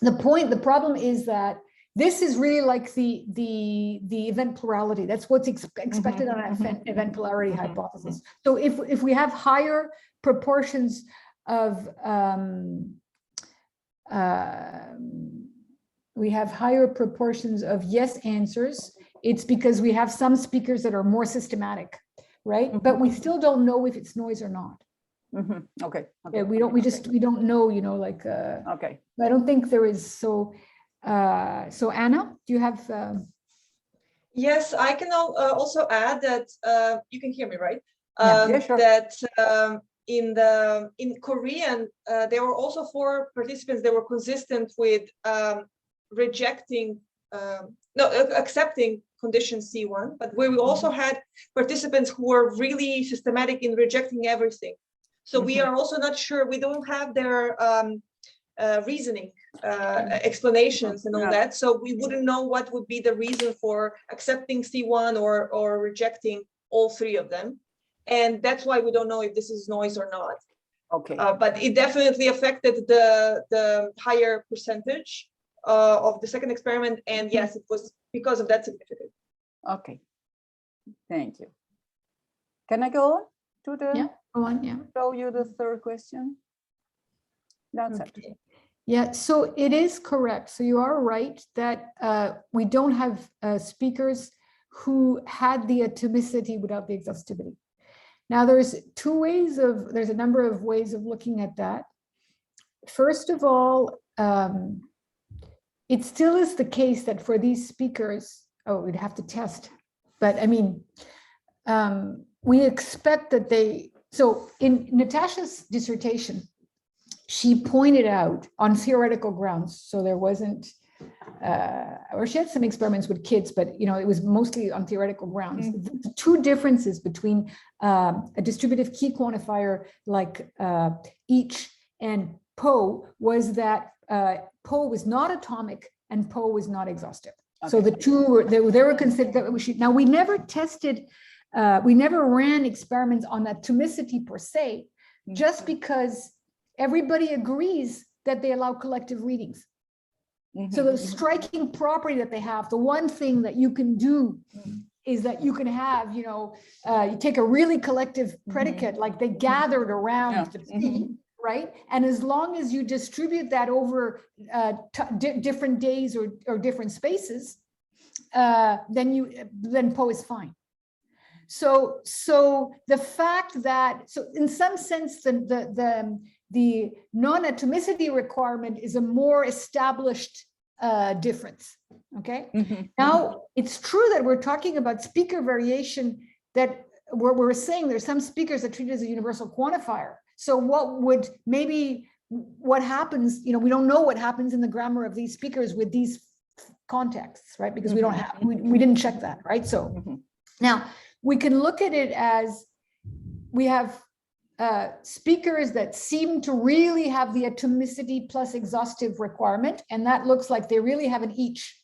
the problem is that this is really like the event plurality. That's what's expected on an event plurality hypothesis. So if we have higher proportions of yes answers, it's because we have some speakers that are more systematic, right? But we still don't know if it's noise or not. Okay. Yeah, we don't know, like. Okay. I don't think there is. So Anna, do you have? Yes, I can also add that you can hear me, right? Yeah, sure. That in Korean, there were also 4 participants that were consistent with accepting condition C1, but we also had participants who were really systematic in rejecting everything. So we are also not sure, we don't have their reasoning explanations and all that. So we wouldn't know what would be the reason for accepting C1 or rejecting all 3 of them. And that's why we don't know if this is noise or not. Okay. But it definitely affected the higher percentage of the second experiment. And yes, it was because of that significant. Okay. Thank you. Can I go on to the? Yeah, go on, yeah. Show you the 3rd question. That's okay. Yeah, so it is correct. So you are right that we don't have speakers who had the atomicity without the exhaustivity. Now there's a number of ways of looking at that. First of all, it still is the case that for these speakers, we'd have to test, but I mean, we expect that so in Natasha's dissertation, she pointed out on theoretical grounds, so there wasn't, or she had some experiments with kids, but it was mostly on theoretical grounds. The 2 differences between a distributive key quantifier like each and Poe was that Poe was not atomic and Poe was not exhaustive. Okay. So the 2 were they were considered that we should. Now we never tested, we never ran experiments on atomicity per se, just because everybody agrees that they allow collective readings. So the striking property that they have, the one thing that you can do is that you can have, you take a really collective predicate, like they gathered around the T, right? And as long as you distribute that over different days or different spaces, then Poe is fine. So the fact that, so in some sense, the non-atomicity requirement is a more established difference, okay? Now, it's true that we're talking about speaker variation that we're saying there's some speakers that treat it as a universal quantifier. So what happens, we don't know what happens in the grammar of these speakers with these contexts, right? Because we don't have, we didn't check that, right? So Now, we can look at it as we have speakers that seem to really have the atomicity plus exhaustive requirement, and that looks like they really have an each.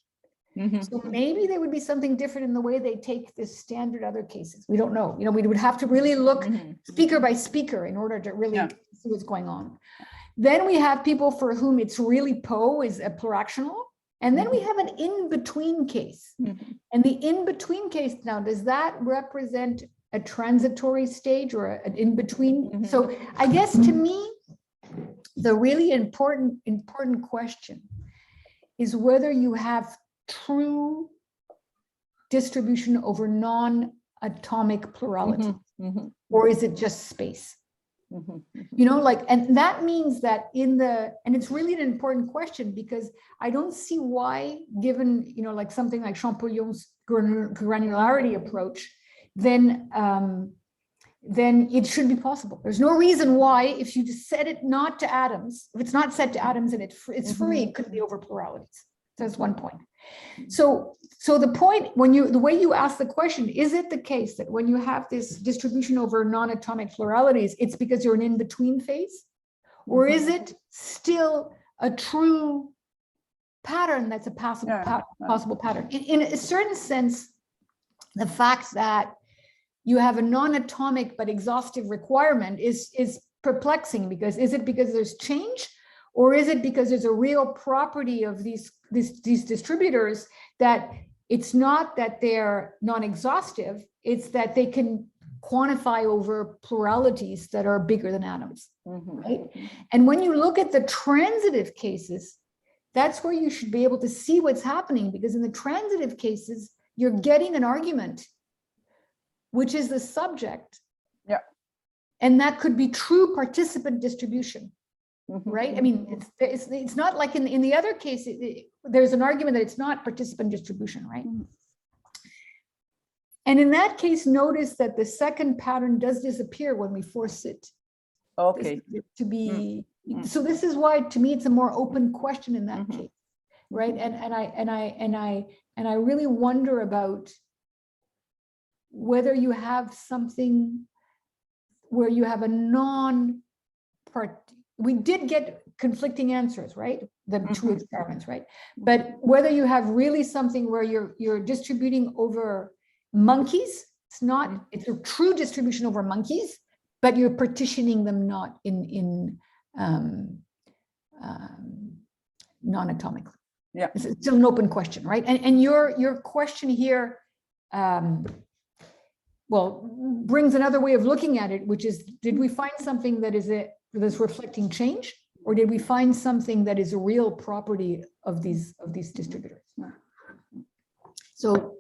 So maybe there would be something different in the way they take this standard other cases. We don't know. We would have to really look speaker by speaker in order to really see what's going on. Then we have people for whom it's really Poe is a pluractional. And then we have an in-between case. And the in-between case now, does that represent a transitory stage or an in-between? So I guess to me, the really important question is whether you have true distribution over non-atomic plurality, or is it just space? And that means that and it's really an important question, because I don't see why, given, like something like Champollion's granularity approach, then it should be possible. There's no reason why, if you just set it not to atoms, if it's not set to atoms and it's free, it could be over pluralities. That's one point. So the point, the way you ask the question, is it the case that when you have this distribution over non-atomic pluralities, it's because you're an in-between phase? Or is it still a true pattern that's a possible pattern? In a certain sense, the fact that you have a non-atomic but exhaustive requirement is perplexing, because is it because there's change? Or is it because there's a real property of these distributors that it's not that they're non-exhaustive, it's that they can quantify over pluralities that are bigger than atoms, right? And when you look at the transitive cases, that's where you should be able to see what's happening, because in the transitive cases, you're getting an argument, which is the subject. Yeah. And that could be true participant distribution. Right? I mean, it's not like in the other case, there's an argument that it's not participant distribution, right? And in that case, notice that the second pattern does disappear when we force it to be. So this is why, to me, it's a more open question in that case, right? And I really wonder about whether you have something where you have a non-part. We did get conflicting answers, right? The two experiments, right? But whether you have really something where you're distributing over monkeys, it's a true distribution over monkeys, but you're partitioning them not in non-atomically. Yeah, it's still an open question, right? And your question here, brings another way of looking at it, which is, did we find something that's reflecting change, or did we find something that is a real property of these distributors? So,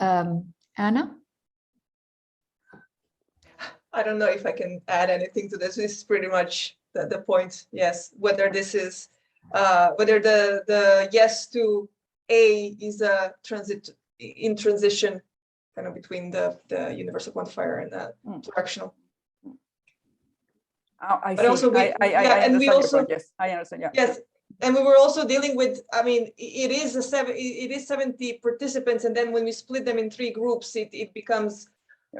Anna? I don't know if I can add anything to this. This is pretty much the point. Yes, whether this is whether the yes to A is a transition kind of between the universal quantifier and the fractional. I understand your point. Yes, I understand. Yeah. Yes, and we were also dealing with. I mean, it is 70 participants, and then when we split them in 3 groups, it becomes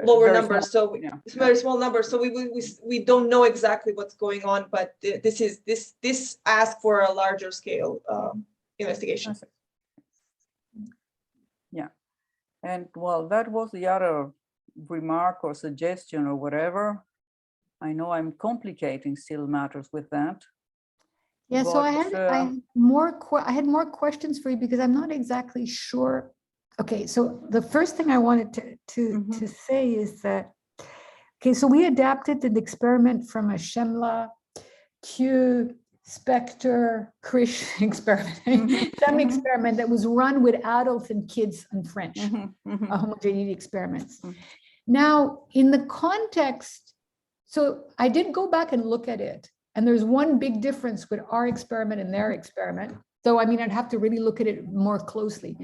lower numbers. So it's very small numbers. So we don't know exactly what's going on, but this asks for a larger scale investigation. Yeah, and well, that was the other remark or suggestion or whatever. I know I'm complicating still matters with that. Yeah, but, so I had more questions for you, because I'm not exactly sure. Okay, so the first thing I wanted to say is that, okay, so we adapted the experiment from a Shemla, Choe, Spector, Krish experiment, some experiment that was run with adults and kids in French, homogeneity experiments. Now, in the context, so I did go back and look at it, and there's one big difference with our experiment and their experiment. So, I mean, I'd have to really look at it more closely.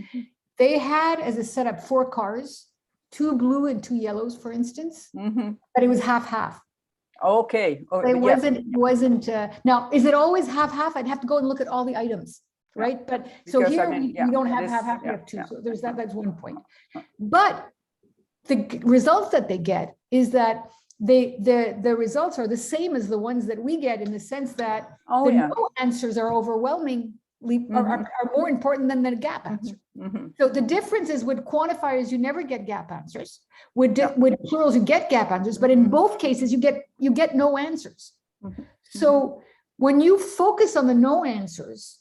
They had as a setup 4 cars, 2 blue and 2 yellows, for instance, but it was half-half. Okay. It wasn't. Now, is it always half-half? I'd have to go and look at all the items, right? But so because, here we don't have half-half, we have 2. So there's that's one point. But the results that they get is that the results are the same as the ones that we get, in the sense that the no answers are overwhelmingly are more important than the gap answer. So the difference is, with quantifiers, you never get gap answers. With plurals, you get gap answers, but in both cases, you get no answers. So when you focus on the no answers,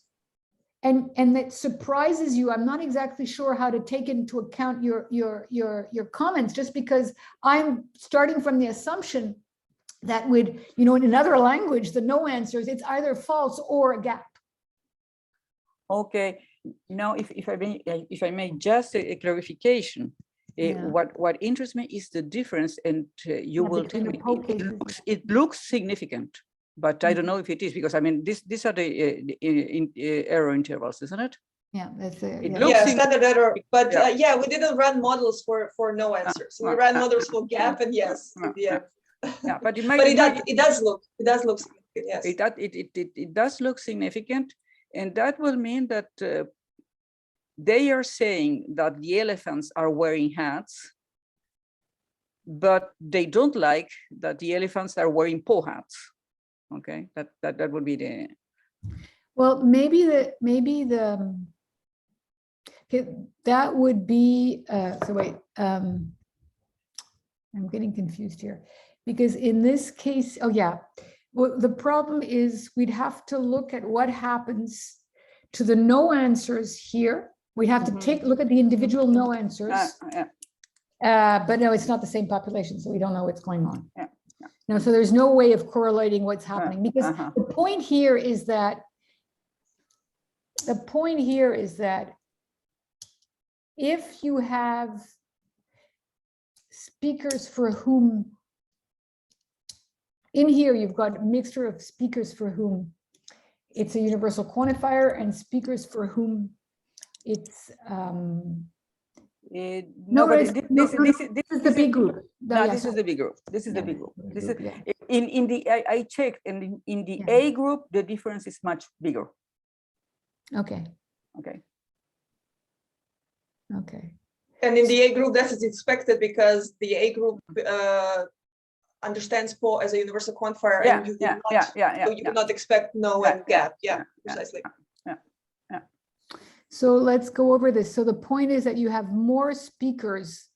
and that surprises you, I'm not exactly sure how to take into account your comments, just because I'm starting from the assumption that in another language, the no answers, it's either false or a gap. Okay, now if I may just a clarification, what interests me is the difference, and you will tell me it looks significant, but I don't know if it is, because I mean these are the error intervals, isn't it? Yeah, that's it. Standard error. But we didn't run models for no answers. We ran models for gap and yes. But it does look significant. Yes. It does look significant, and that will mean that they are saying that the elephants are wearing hats, but they don't like that the elephants are wearing paw hats. Okay, that would be the. Well, maybe that would be. So wait, I'm getting confused here, because in this case, well, the problem is we'd have to look at what happens to the no answers here. We'd have to look at the individual no answers. But no, it's not the same population, so we don't know what's going on. No, so there's no way of correlating what's happening, because the point here is that if you have speakers for whom, in here you've got a mixture of speakers for whom it's a universal quantifier and speakers for whom it's this is the B group. This is the B group. This is the B group. This is in the I checked, and in the A group the difference is much bigger. Okay. And in the A group, that is expected, because the A group understands PO as a universal quantifier, and you do not expect no and gap. Precisely. So let's go over this. So the point is that you have more speakers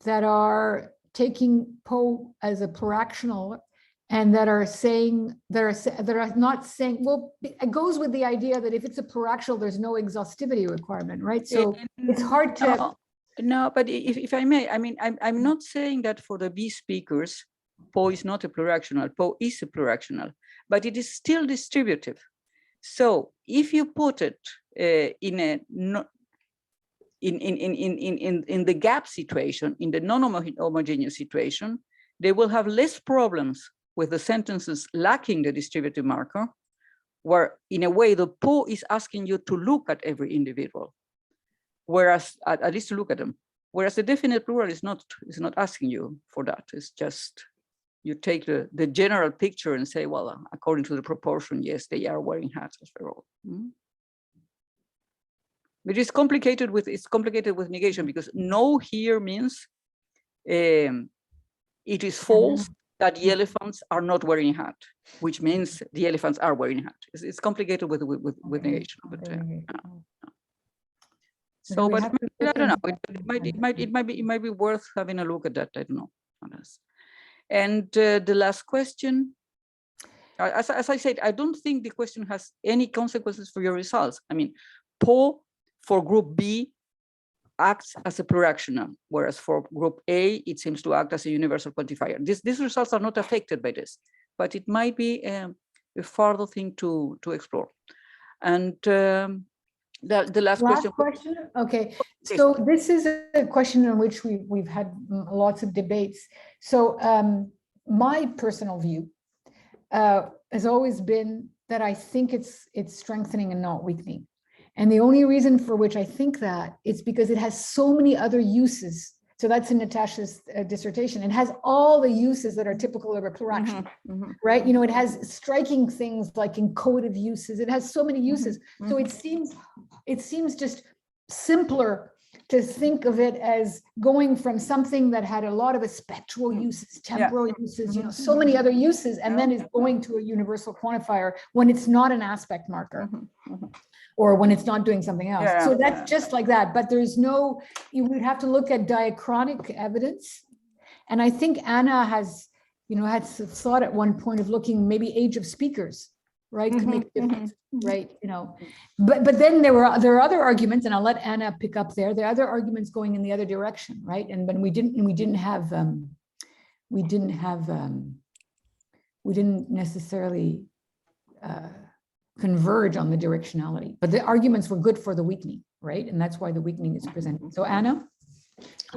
that are taking PO as a pluractional, and that are not saying, well, it goes with the idea that if it's a pluractional, there's no exhaustivity requirement, right? So it's hard to. No, but if I may, I mean, I'm not saying that for the B speakers, PO is not a pluractional. PO is a pluractional, but it is still distributive. So if you put it in the gap situation, in the non-homogeneous situation, they will have less problems with the sentences lacking the distributive marker, where in a way the PO is asking you to look at every individual, whereas at least to look at them. Whereas the definite plural is not asking you for that. It's just you take the general picture and say, well, according to the proportion, yes, they are wearing hats after all. But it's complicated with negation, because no here means it is false that the elephants are not wearing a hat, which means the elephants are wearing a hat. It's complicated with negation. But, so, but I don't know. It might be worth having a look at that. I don't know. And the last question, as I said, I don't think the question has any consequences for your results. I mean, PO for group B acts as a pluractional, whereas for group A, it seems to act as a universal quantifier. These results are not affected by this, but it might be a further thing to explore. And the last question. Okay, so this is a question on which we've had lots of debates. So my personal view has always been that I think it's strengthening and not weakening. And the only reason for which I think that is because it has so many other uses. So that's in Natasha's dissertation. It has all the uses that are typical of a pluraction, right? You know, it has striking things like encoded uses. It has so many uses. So it seems just simpler to think of it as going from something that had a lot of spectral uses, temporal uses, you know, so many other uses, and then is going to a universal quantifier when it's not an aspect marker. Or when it's not doing something else. So that's just like that. But there's no, you would have to look at diachronic evidence. And I think Anna has, you know, had thought at one point of looking maybe age of speakers, right? Could make a difference, right? You know, but then there are other arguments, and I'll let Anna pick up there. There are other arguments going in the other direction, right? And when we didn't necessarily converge on the directionality, but the arguments were good for the weakening, right? And that's why the weakening is presented. So Anna?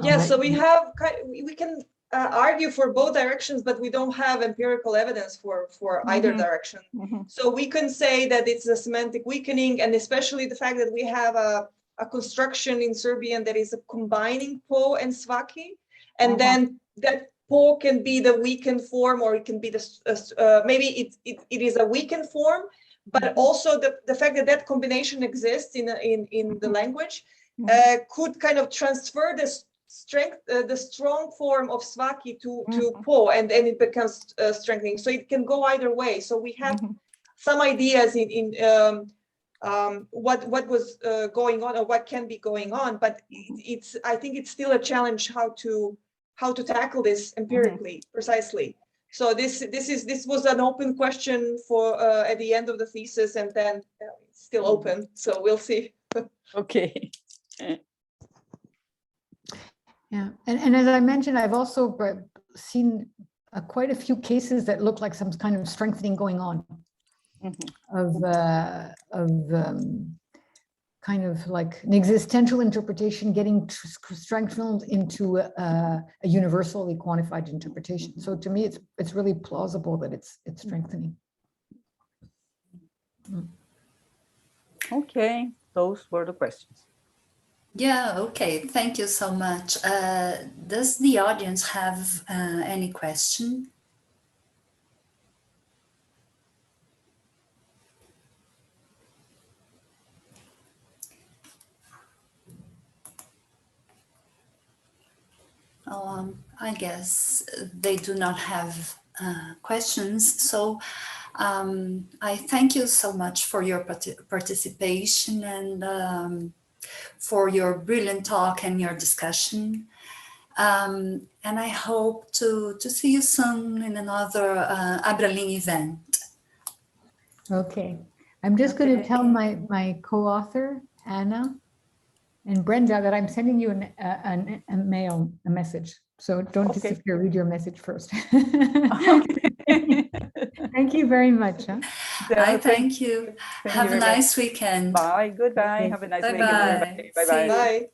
Yes, so we can argue for both directions, but we don't have empirical evidence for either direction. So we can say that it's a semantic weakening, and especially the fact that we have a construction in Serbian that is a combining po and svaki, and then that po can be the weakened form, or it can be the maybe it is a weakened form. But also the fact that that combination exists in the language could kind of transfer the strength, the strong form of svaki to po, and then it becomes strengthening. So it can go either way. So we have some ideas in what was going on, or what can be going on. But I think it's still a challenge how to tackle this empirically, precisely. So this was an open question for at the end of the thesis, and then it's still open. So we'll see. Okay. Yeah, and as I mentioned, I've also seen quite a few cases that look like some kind of strengthening going on of kind of like an existential interpretation getting strengthened into a universally quantified interpretation. So to me, it's really plausible that it's strengthening. Okay, those were the questions. Yeah, okay, thank you so much. Does the audience have any question? I guess they do not have questions. So I thank you so much for your participation and for your brilliant talk and your discussion. And I hope to see you soon in another Abralim event. Okay, I'm just going to tell my co-author, Anna, and Brenda, that I'm sending you a message. So don't disappear, read your message first. Thank you very much. Huh? I thank you. Have a nice weekend. Bye, goodbye. Okay. Have a nice Bye-bye. weekend. Bye-bye. Bye.